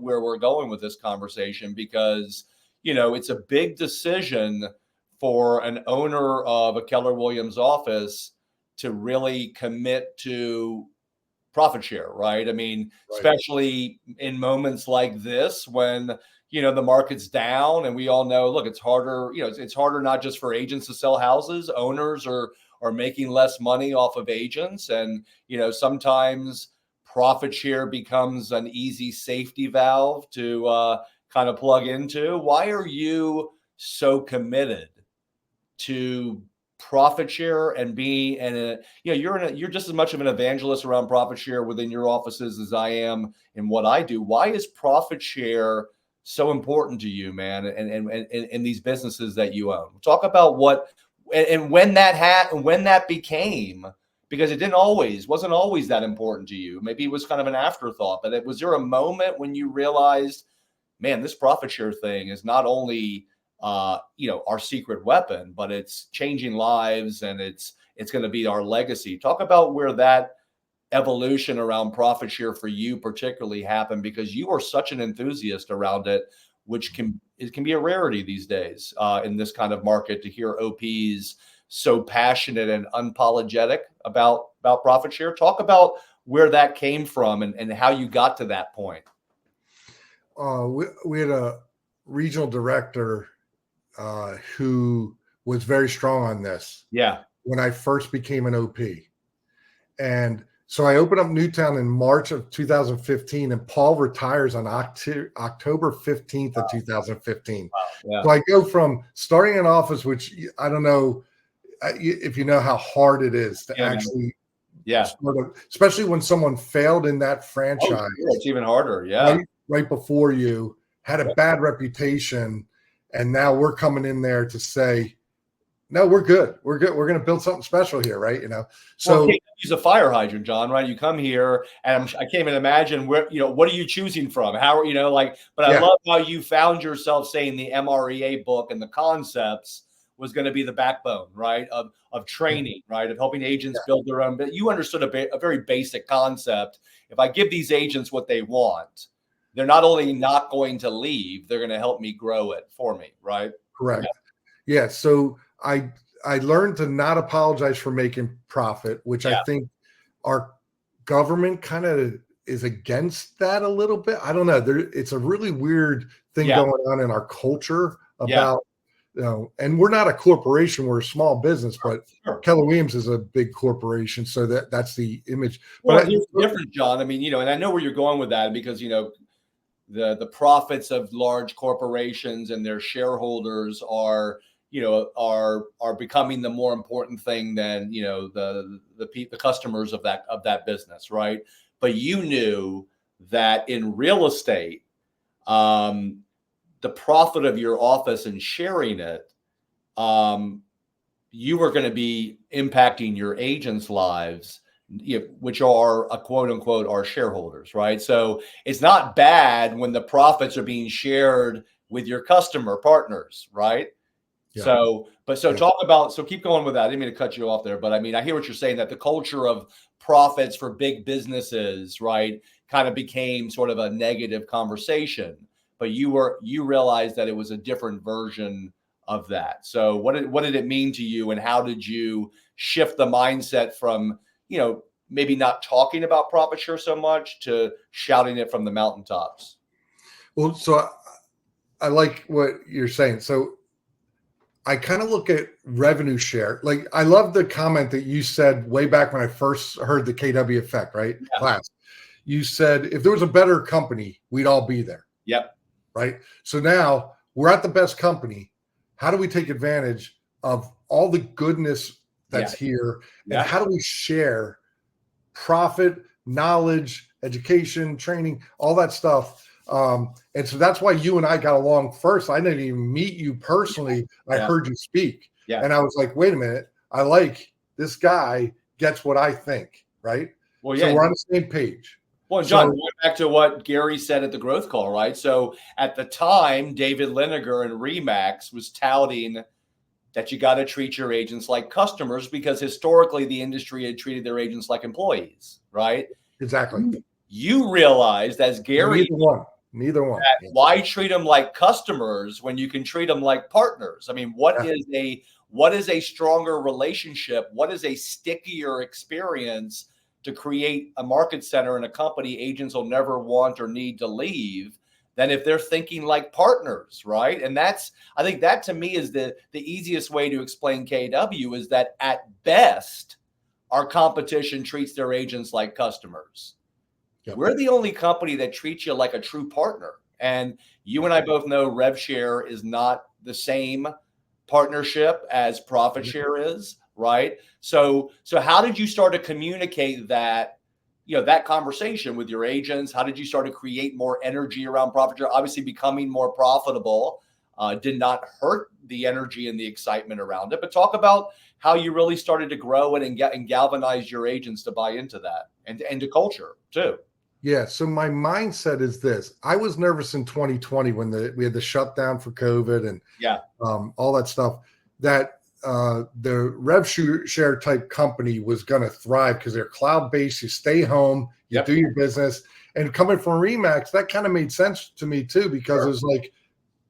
where we're going with this conversation, because, it's a big decision for an owner of a Keller Williams office to really commit to profit share, right? I mean, especially in moments like this when, the market's down, and we all know, look, it's harder, it's harder not just for agents to sell houses. Owners are making less money off of agents. And, sometimes profit share becomes an easy safety valve to kind of plug into. Why are you so committed to profit share and you're just as much of an evangelist around profit share within your offices as I am in what I do? Why is profit share so important to you, man, and these businesses that you own? Talk about what and when that became, because it wasn't always that important to you. Maybe it was kind of an afterthought, but was there a moment when you realized, man, this profit share thing is not only our secret weapon, but it's changing lives, and it's going to be our legacy? Talk about where that evolution around profit share for you particularly happened, because you are such an enthusiast around it, which can be a rarity these days in this kind of market, to hear OPs so passionate and unapologetic about profit share. Talk about where that came from and how you got to that point. We had a regional director who was very strong on this. Yeah. When I first became an OP. And so I opened up Newtown in March of 2015, and Paul retires on October 15th of 2015. Wow. Yeah. So I go from starting an office, which I don't know if you know how hard it is to actually start especially when someone failed in that franchise. Oh, sure. It's even harder. Yeah. Right before you, had a bad reputation, and now we're coming in there to say, no, we're good. We're good. We're going to build something special here, right? So use a fire hydrant, John, right? You come here, and I can't even imagine where, what are you choosing from? How, but I love how you found yourself saying the MREA book and the concepts was going to be the backbone, right? Of training, right? Of helping agents build their own. But you understood a very basic concept. If I give these agents what they want, they're not only not going to leave, they're going to help me grow it for me, right? Correct. Yeah. So I learned to not apologize for making profit, which I think our government kind of is against that a little bit. I don't know. It's a really weird thing going on in our culture about, and we're not a corporation, we're a small business, but Keller Williams is a big corporation. So that's the image. Well, but it's different, John. I mean, and I know where you're going with that, because, the profits of large corporations and their shareholders are becoming the more important thing than, the customers of that business. Right. But you knew that in real estate, the profit of your office and sharing it, you were going to be impacting your agents' lives, which are a quote unquote our shareholders. Right. So it's not bad when the profits are being shared with your customer partners. Right. Yeah. So keep going with that. I didn't mean to cut you off there, but I mean, I hear what you're saying, that the culture of profits for big businesses, right, kind of became sort of a negative conversation, but you realized that it was a different version of that. So what did it mean to you, and how did you shift the mindset from, maybe not talking about profit share so much to shouting it from the mountaintops? Well, so I like what you're saying. So I kind of look at revenue share. Like, I love the comment that you said way back when I first heard the KW effect, right? Yeah. Class. You said if there was a better company, we'd all be there. Yep. Right. So now we're at the best company. How do we take advantage of all the goodness that's here? And how do we share profit, knowledge, education, training, all that stuff? And so that's why you and I got along first. I didn't even meet you personally. I heard you speak. And I was like, wait a minute. I like this guy gets what I think. Right. Well, so we're on the same page. Well, John, going back to what Gary said at the growth call, right? So at the time, David Liniger and Remax was touting that you got to treat your agents like customers because historically the industry had treated their agents like employees, right? Exactly. You realized, as Gary, neither one. Why treat them like customers when you can treat them like partners? I mean, what is a stronger relationship? What is a stickier experience to create a market center in a company agents will never want or need to leave than if they're thinking like partners, right? And I think that to me is the easiest way to explain KW is that at best, our competition treats their agents like customers. Yep. We're the only company that treats you like a true partner. And you and I both know rev share is not the same partnership as profit share is. Right. So how did you start to communicate that, that conversation with your agents? How did you start to create more energy around profit share? Obviously, becoming more profitable did not hurt the energy and the excitement around it. But talk about how you really started to grow it and galvanize your agents to buy into that and to culture too. Yeah. So my mindset is this. I was nervous in 2020 when we had the shutdown for COVID and all that stuff, that the rev share type company was going to thrive because they're cloud-based. You stay home, you do your business. And coming from Remax, that kind of made sense to me too, because it was like,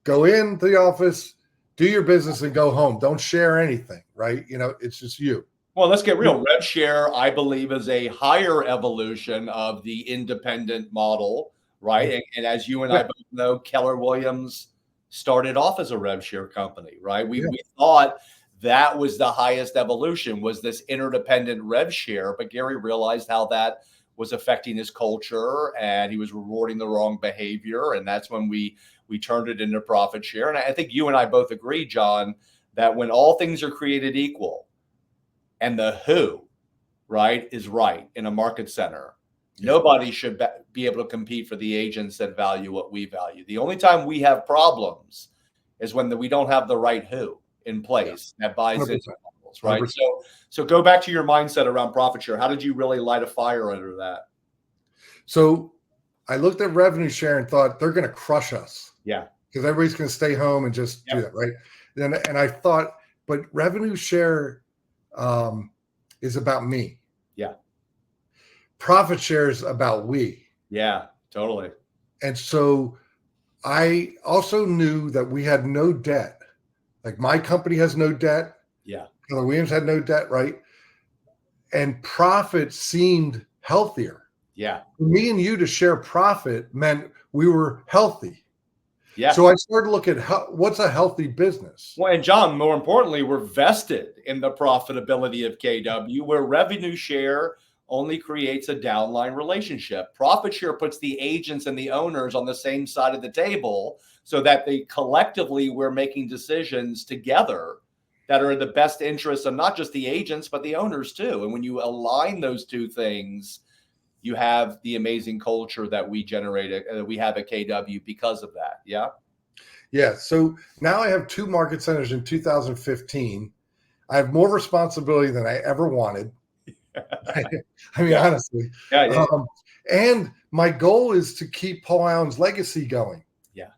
go into the office, do your business and go home. Don't share anything, right? It's just you. Well, let's get real. Rev share, I believe, is a higher evolution of the independent model, right? And as you and I both know, Keller Williams started off as a rev share company, right? We thought that was the highest evolution, was this interdependent rev share. But Gary realized how that was affecting his culture and he was rewarding the wrong behavior. And that's when we turned it into profit share. And I think you and I both agree, John, that when all things are created equal and the who, right, is right in a market center, nobody should be able to compete for the agents that value what we value. The only time we have problems is when we don't have the right who in place that buys 100%. into models, right? 100%. So go back to your mindset around profit share. How did you really light a fire under that? So I looked at revenue share and thought they're going to crush us. Yeah. Because everybody's going to stay home and just do that, right? And I thought, but revenue share is about me. Yeah. Profit share is about we. Yeah, totally. And so I also knew that we had no debt. Like, my company has no debt. Yeah. Keller Williams had no debt, right? And profit seemed healthier. Yeah. For me and you to share profit meant we were healthy. Yeah. So I started looking at what's a healthy business. Well, and John, more importantly, we're vested in the profitability of KW, where revenue share only creates a downline relationship. Profit share puts the agents and the owners on the same side of the table so that they collectively, we're making decisions together that are in the best interest of not just the agents, but the owners too. And when you align those two things, you have the amazing culture that we generated, that we have at KW because of that. Yeah. Yeah. So now I have 2 market centers in 2015. I have more responsibility than I ever wanted. I mean, honestly. Yeah. And my goal is to keep Paul Allen's legacy going. Yeah.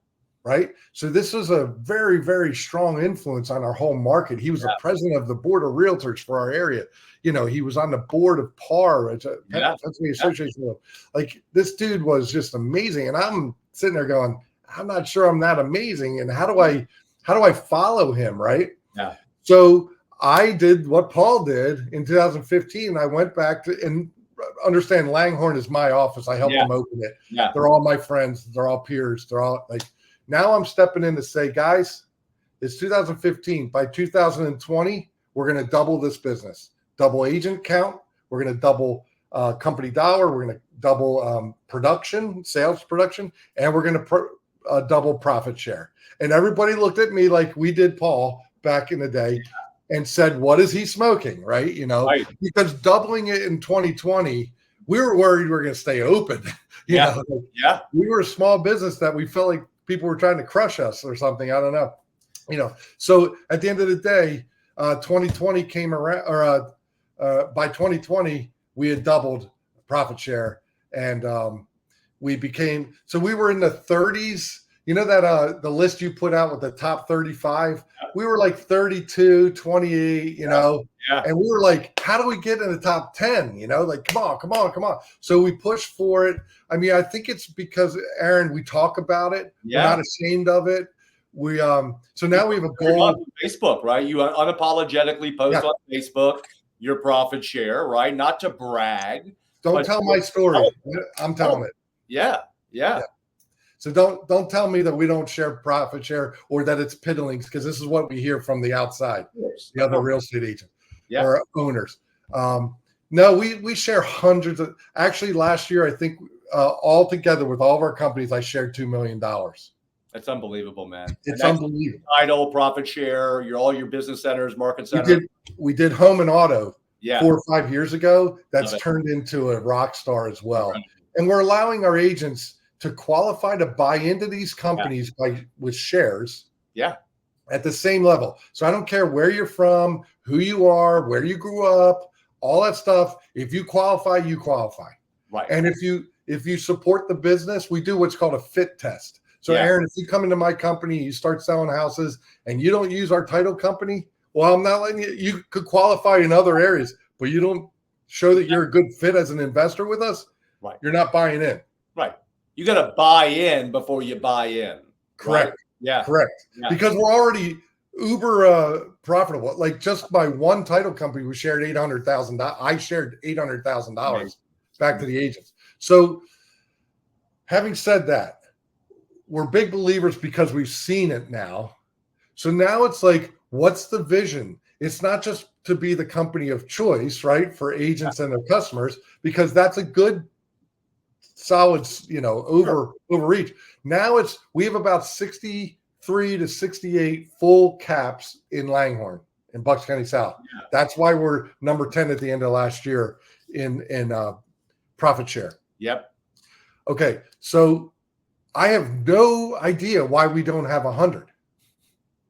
Right. So this is a very, very strong influence on our whole market. He was the president of the board of realtors for our area. He was on the board of PAR, Pennsylvania Association. Like, this dude was just amazing. And I'm sitting there going, I'm not sure I'm that amazing. And how do I follow him? Right. Yeah. So I did what Paul did in 2015. I went back to, and understand, Langhorne is my office. I helped them open it. Yeah. They're all my friends. They're all peers. They're all like, now I'm stepping in to say, guys, It's 2015. By 2020, we're going to double this business, double agent count. We're going to double company dollar. We're going to double production, sales production, and we're going to double profit share. And everybody looked at me like we did Paul back in the day and said, what is he smoking? Right. Right. Because doubling it in 2020, we were worried we were going to stay open. You know, we were a small business that we felt like people were trying to crush us or something. I don't know. So at the end of the day, 2020 came around, or by 2020, we had doubled profit share, and we were in the 30s. You know that the list you put out with the top 35, we were like 32, 28, and we were like, how do we get in the top 10? Like, come on. So we pushed for it. I mean, I think it's because, Aaron, we talk about it. We're not ashamed of it. We so now we have a goal on Facebook, right? You unapologetically post on Facebook your profit share, right? Not to brag. Don't tell my story. I'm telling it. Yeah. So don't tell me that we don't share profit share or that it's piddlings, because this is what we hear from the outside, the other real estate agent or owners. No, we share hundreds of. Actually, last year I think all together with all of our companies, I shared $2 million. That's unbelievable, man. It's unbelievable. Title, profit share, all your business centers, market centers. We did home and auto 4 or 5 years ago. That's Love it. Turned into a rock star as well. Right. And we're allowing our agents to qualify to buy into these companies with shares at the same level. So I don't care where you're from, who you are, where you grew up, all that stuff. If you qualify, you qualify. Right. And if you support the business, we do what's called a fit test. So Aaron, if you come into my company, you start selling houses and you don't use our title company, well, I'm not letting you. You could qualify in other areas, but you don't show that you're a good fit as an investor with us. Right. You're not buying in. Right. You got to buy in before you buy in. Correct. Right? Yeah. Correct. Yeah. Because we're already uber profitable. Like just by one title company, we shared $800,000. I shared $800,000 back to the agents. So having said that, we're big believers because we've seen it now. So now it's like, what's the vision? It's not just to be the company of choice, right, for agents and their customers, because that's a good, solid, overreach. Now we have about 63 to 68 full caps in Langhorne in Bucks County South. Yeah. That's why we're number 10 at the end of last year in profit share. Yep. Okay, so I have no idea why we don't have 100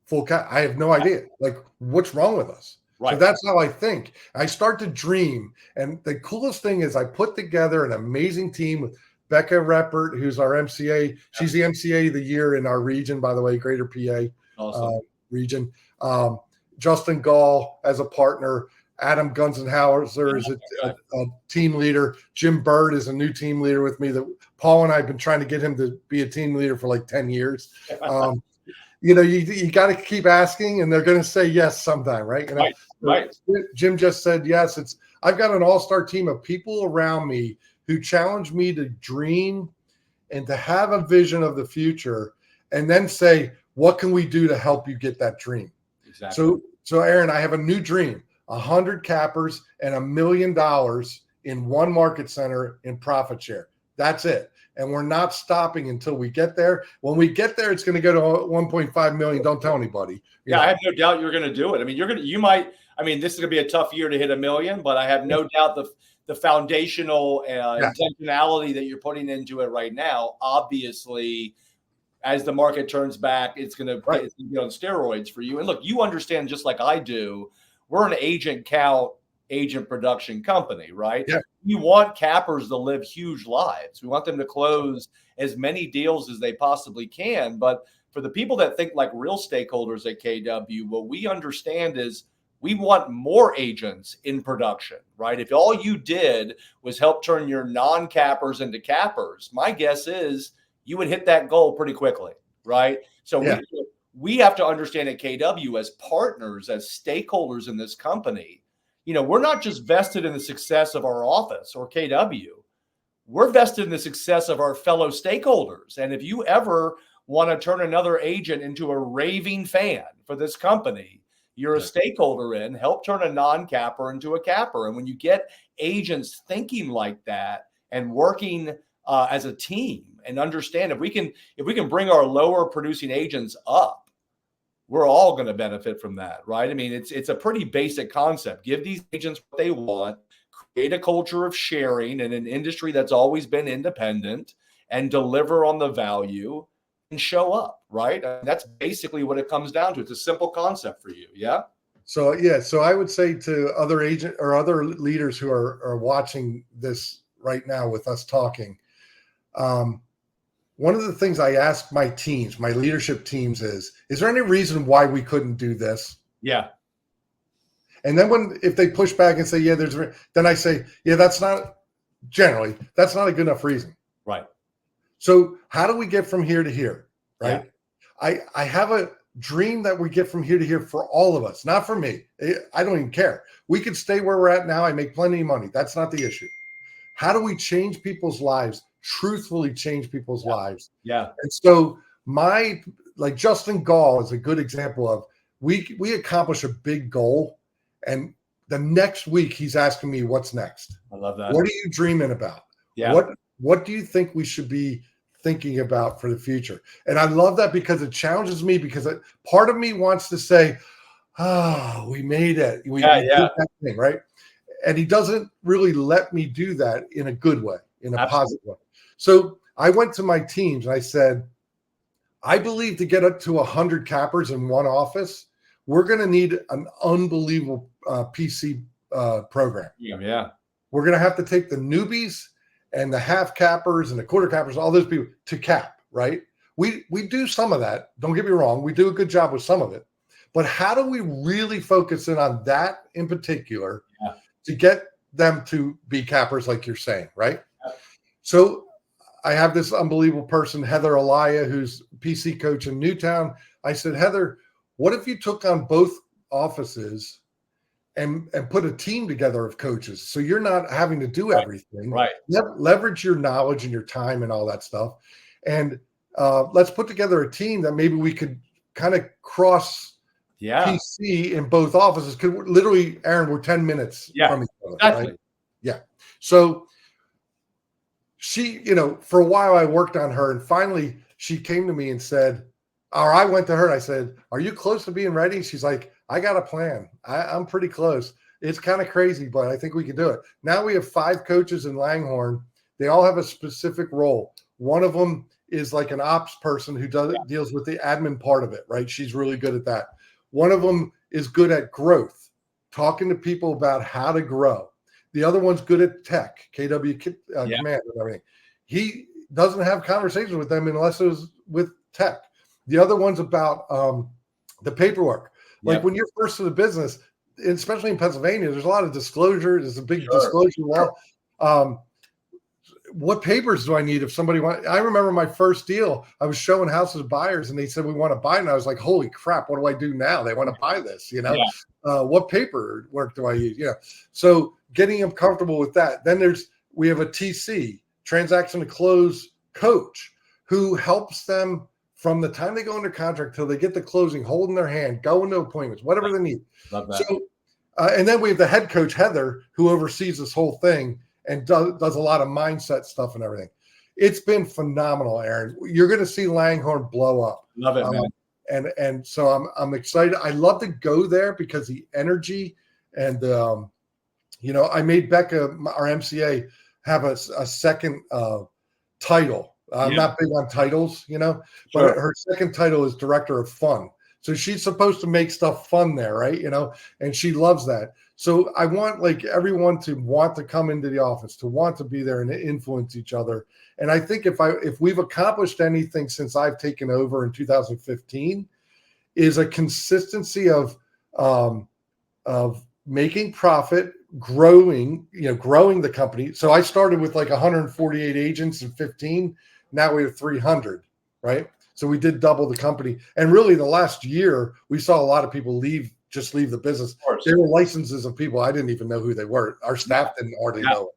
full cap. I have no idea. Like, what's wrong with us? Right. So that's how I think. I start to dream. And the coolest thing is I put together an amazing team with Becca Reppert, who's our MCA. She's the MCA of the year in our region, by the way, Greater PA region. Justin Gall as a partner. Adam Gunzenhauser is a team leader. Jim Bird is a new team leader with me. That Paul and I have been trying to get him to be a team leader for like 10 years. You got to keep asking, and they're going to say yes sometime, right? Right. Jim just said yes. I've got an all-star team of people around me who challenge me to dream and to have a vision of the future, and then say, what can we do to help you get that dream? Exactly. So Aaron, I have a new dream. 100 cappers and $1 million in one market center in profit share. That's it. And we're not stopping until we get there. When we get there, it's going to go to 1.5 million. Don't tell anybody. I have no doubt you're going to do it. I mean, this is going to be a tough year to hit $1 million, but I have no doubt the foundational intentionality that you're putting into it right now, obviously, as the market turns back, it's going to be on steroids for you. And look, you understand just like I do, we're an agent count, agent production company, right? Yeah. We want cappers to live huge lives. We want them to close as many deals as they possibly can. But for the people that think like real stakeholders at KW, what we understand is we want more agents in production, right? If all you did was help turn your non-cappers into cappers, my guess is you would hit that goal pretty quickly, right? So we have to understand at KW as partners, as stakeholders in this company, we're not just vested in the success of our office or KW. We're vested in the success of our fellow stakeholders. And if you ever want to turn another agent into a raving fan for this company you're a stakeholder in, help turn a non-capper into a capper. And when you get agents thinking like that and working as a team, and understand if we can bring our lower producing agents up, we're all going to benefit from that, right? I mean, it's a pretty basic concept. Give these agents what they want, create a culture of sharing in an industry that's always been independent, and deliver on the value and show up, right? And that's basically what it comes down to. It's a simple concept for you. Yeah. So, yeah. So I would say to other agent or other leaders who are watching this right now with us talking, one of the things I ask my teams, my leadership teams is there any reason why we couldn't do this? Yeah. And then if they push back and say, yeah, then I say, yeah, that's not a good enough reason. Right. So how do we get from here to here? Right. Yeah. I have a dream that we get from here to here for all of us, not for me. I don't even care. We could stay where we're at now. I make plenty of money. That's not the issue. How do we change people's lives? Truthfully change people's lives. Yeah. And so Justin Gall is a good example of we accomplish a big goal, and the next week he's asking me what's next. I love that. What are you dreaming about? Yeah. What do you think we should be thinking about for the future? And I love that because it challenges me, because part of me wants to say, oh, we made it. We did that thing, right? And he doesn't really let me do that in a good way, in a positive way. So I went to my teams and I said, I believe to get up to 100 cappers in one office, we're going to need an unbelievable PC program. Yeah. We're going to have to take the newbies and the half cappers and the quarter cappers, all those people to cap, right? We do some of that. Don't get me wrong. We do a good job with some of it. But how do we really focus in on that in particular to get them to be cappers, like you're saying, right? Yeah. So I have this unbelievable person, Heather Alaya, who's PC coach in Newtown. I said, Heather, what if you took on both offices and put a team together of coaches, so you're not having to do everything? Right. Leverage your knowledge and your time and all that stuff. And let's put together a team that maybe we could kind of cross PC in both offices. Because literally, Aaron, we're 10 minutes from each other. Exactly. Right? Yeah. So she, for a while I worked on her, and finally she came to me and said, or I went to her and I said, are you close to being ready? She's like, I got a plan. I'm pretty close. It's kind of crazy, but I think we can do it. Now we have 5 coaches in Langhorne. They all have a specific role. One of them is like an ops person who deals with the admin part of it, right? She's really good at that. One of them is good at growth, talking to people about how to grow. The other one's good at tech, KW command and everything. He doesn't have conversations with them unless it was with tech. The other one's about the paperwork. Like when you're first to the business, especially in Pennsylvania, there's a lot of disclosure. There's a big disclosure law. What papers do I need if somebody wants? I remember my first deal, I was showing houses to buyers and they said, we want to buy it. And I was like, holy crap, what do I do now? They want to buy this, what paperwork do I use? So getting them comfortable with that. Then we have a TC, transaction to close coach, who helps them from the time they go under contract till they get the closing, holding their hand, going to appointments, whatever they need. Love that. So, and then we have the head coach, Heather, who oversees this whole thing and does a lot of mindset stuff and everything. It's been phenomenal, Aaron. You're going to see Langhorne blow up. Love it, man. And so I'm excited. I love to go there because the energy and I made Becca, our MCA, have a second title. I'm not big on titles, but her second title is director of fun. So she's supposed to make stuff fun there, right? And she loves that. So I want everyone to want to come into the office, to want to be there and influence each other. And I think if we've accomplished anything since I've taken over in 2015, is a consistency of making profit, growing the company. So I started with 148 agents in 15. Now we have 300, right? So we did double the company. And really the last year, we saw a lot of people leave the business. There were licenses of people I didn't even know who they were. Our staff didn't hardly know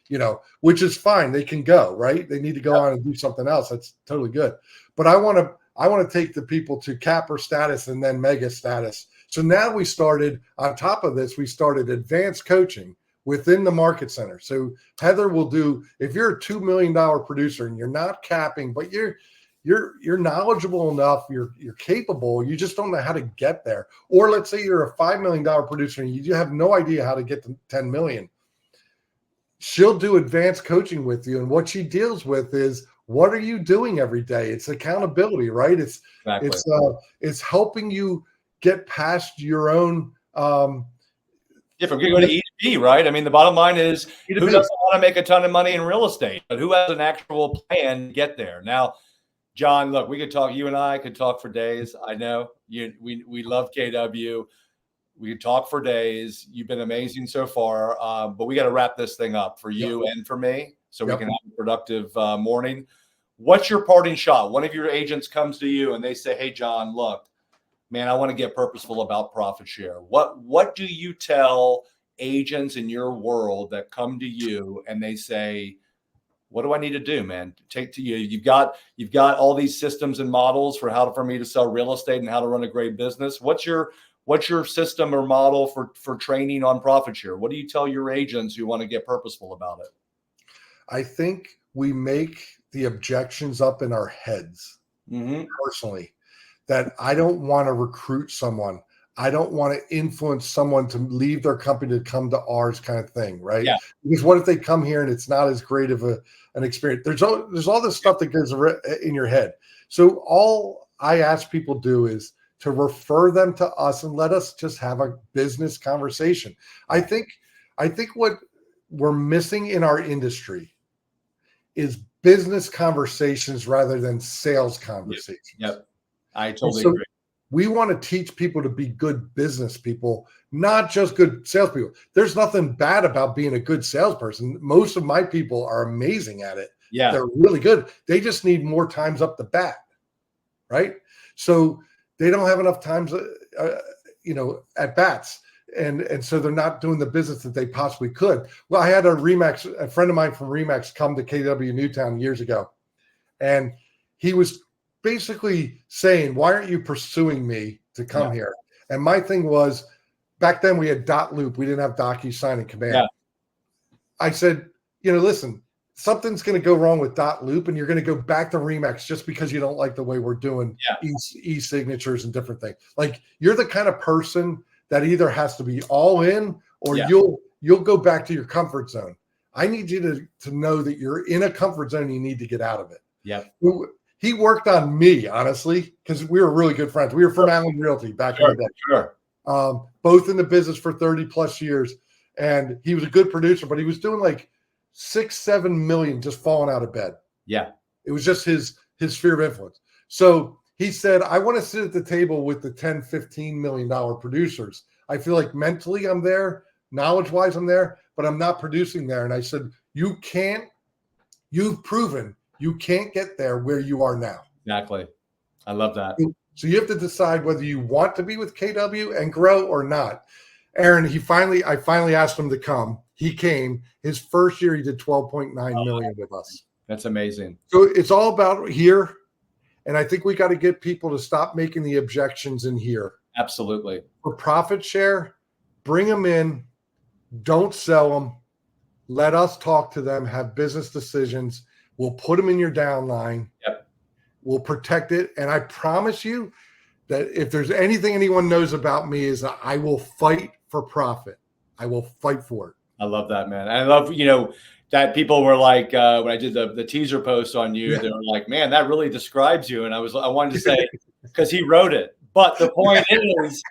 it, which is fine. They can go, right? They need to go on and do something else. That's totally good. But I want I want to take the people to capper status and then mega status. So now we started, on top of this, we started advanced coaching within the market center. So Heather will do, if you're a $2 million producer and you're not capping, but you're knowledgeable enough, you're capable, you just don't know how to get there. Or let's say you're a $5 million producer and you have no idea how to get to 10 million. She'll do advanced coaching with you. And what she deals with is, what are you doing every day? It's accountability, right? It's helping you get past your own. If we're going to go to E to B, right? I mean, the bottom line is, who doesn't want to make a ton of money in real estate, but who has an actual plan to get there? Now, John, look, we could talk. You and I could talk for days. I know we love KW. We could talk for days. You've been amazing so far, but we got to wrap this thing up for you and for me, so we can have a productive morning. What's your parting shot? One of your agents comes to you and they say, "Hey, John, look, man, I want to get purposeful about profit share." What do you tell agents in your world that come to you and they say, "What do I need to do, man?" Take to you. You've got all these systems and models for me to sell real estate and how to run a great business. What's your system or model for training on profit share? What do you tell your agents who want to get purposeful about it? I think we make the objections up in our heads, personally, that I don't want to recruit someone. I don't want to influence someone to leave their company to come to ours, kind of thing, right? Yeah. Because what if they come here and it's not as great of an experience? There's all this stuff that goes in your head. So all I ask people to do is to refer them to us and let us just have a business conversation. I think what we're missing in our industry is business conversations rather than sales conversations. Yep. I totally agree. We want to teach people to be good business people, not just good salespeople. There's nothing bad about being a good salesperson. Most of my people are amazing at it. Yeah. They're really good. They just need more times up the bat, right? So they don't have enough times, at bats. And so they're not doing the business that they possibly could. Well, I had a friend of mine from Remax come to KW Newtown years ago. And he was basically saying, "Why aren't you pursuing me to come here?" And my thing was, back then we had dot loop. We didn't have DocuSign and Command. Yeah. I said, listen, something's going to go wrong with dot loop and you're going to go back to Remax just because you don't like the way we're doing e-signatures and different things. Like, you're the kind of person that either has to be all in or you'll go back to your comfort zone. I need you to know that you're in a comfort zone and you need to get out of it. Yeah. He worked on me, honestly, because we were really good friends. We were from Allen Realty back in the day. Sure. Both in the business for 30 plus years. And he was a good producer, but he was doing like 6-7 million just falling out of bed. Yeah. It was just his sphere of influence. So he said, "I want to sit at the table with the $10-15 million producers. I feel like mentally I'm there, knowledge-wise I'm there, but I'm not producing there." And I said, you've proven you can't get there where you are now. Exactly. I love that. So you have to decide whether you want to be with KW and grow or not. Aaron, I finally asked him to come. He came. His first year, he did 12.9 million with us. That's amazing. So it's all about here. And I think we got to get people to stop making the objections in here. Absolutely. For profit share, bring them in. Don't sell them. Let us talk to them, have business decisions. We'll put them in your downline. Yep. We'll protect it. And I promise you that if there's anything anyone knows about me is that I will fight for profit. I will fight for it. I love that, man. I love, that people were like, when I did the teaser post on you, they were like, "Man, that really describes you." And I wanted to say, because he wrote it. But the point is,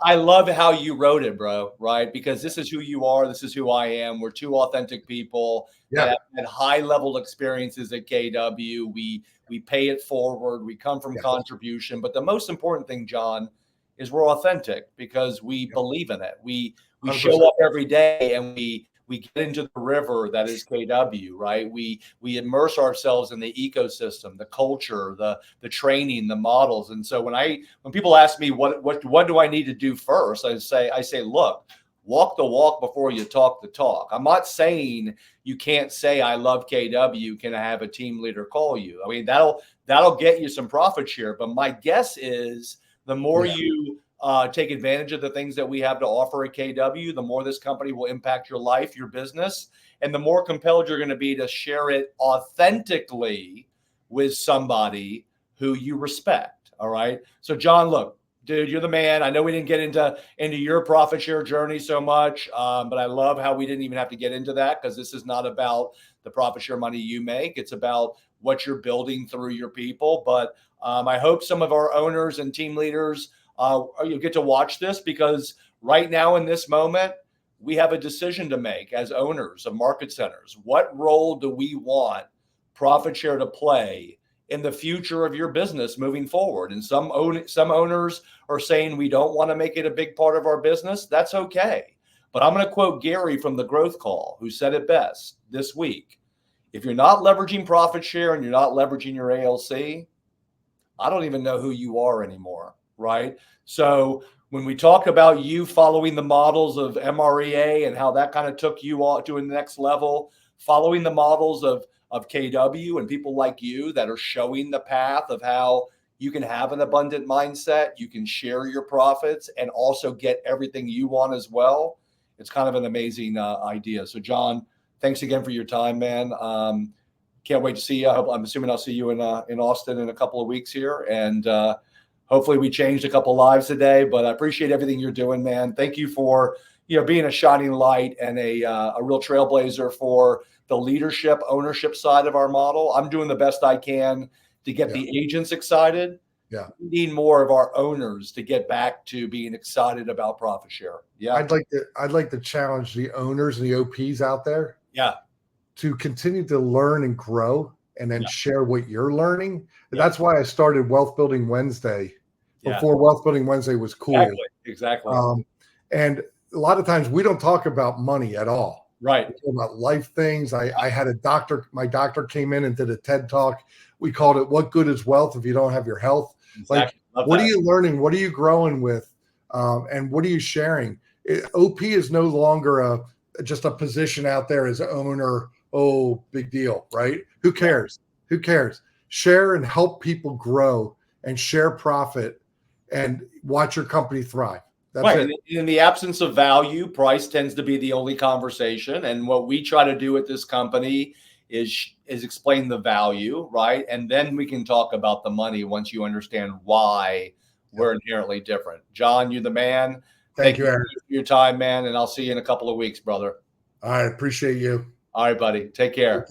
I love how you wrote it, bro, right? Because this is who you are. This is who I am. We're two authentic people that had high-level experiences at KW. We pay it forward. We come from contribution. But the most important thing, John, is we're authentic because we believe in it. We 100%. Show up every day and we get into the river that is KW, right? We immerse ourselves in the ecosystem, the culture, the training, the models. And so when people ask me what do I need to do first, I say, look, walk the walk before you talk the talk. I'm not saying you can't say, I love KW. Can I have a team leader call you? I mean, that'll get you some profit share. But my guess is the more you take advantage of the things that we have to offer at KW, the more this company will impact your life, your business, and the more compelled you're going to be to share it authentically with somebody who you respect. All right. So John, look, dude, you're the man. I know we didn't get into your profit share journey so much, but I love how we didn't even have to get into that, because this is not about the profit share money you make. It's about what you're building through your people. But I hope some of our owners and team leaders you get to watch this, because right now in this moment, we have a decision to make as owners of market centers. What role do we want profit share to play in the future of your business moving forward? And some owners are saying we don't want to make it a big part of our business. That's okay. But I'm going to quote Gary from the Growth Call, who said it best this week. If you're not leveraging profit share and you're not leveraging your ALC, I don't even know who you are anymore, right? So when we talk about you following the models of MREA and how that kind of took you all to the next level, following the models of KW and people like you that are showing the path of how you can have an abundant mindset, you can share your profits and also get everything you want as well. It's kind of an amazing idea. So John, thanks again for your time, man. Can't wait to see you. I'm assuming I'll see you in Austin in a couple of weeks here. And hopefully we changed a couple lives today, but I appreciate everything you're doing, man. Thank you for, being a shining light and a real trailblazer for the leadership ownership side of our model. I'm doing the best I can to get the agents excited. Yeah. We need more of our owners to get back to being excited about profit share. Yeah. I'd like to challenge the owners and the OPs out there. Yeah. To continue to learn and grow and then share what you're learning. That's why I started Wealth Building Wednesday before Wealth Building Wednesday was cool. Exactly. And a lot of times we don't talk about money at all. Right. We talk about life things. I had a doctor, my doctor came in and did a TED talk. We called it, What Good is Wealth If You Don't Have Your Health? Exactly. Like, what are you learning? What are you growing with? And what are you sharing? OP is no longer just a position out there as owner. Oh, big deal, right? Who cares? Who cares? Share and help people grow and share profit and watch your company thrive. That's right. it. In the absence of value, price tends to be the only conversation. And what we try to do at this company is explain the value, right? And then we can talk about the money once you understand why we're inherently different. John, you're the man. Thank you, Aaron, for your time, man. And I'll see you in a couple of weeks, brother. I appreciate you. All right, buddy. Take care.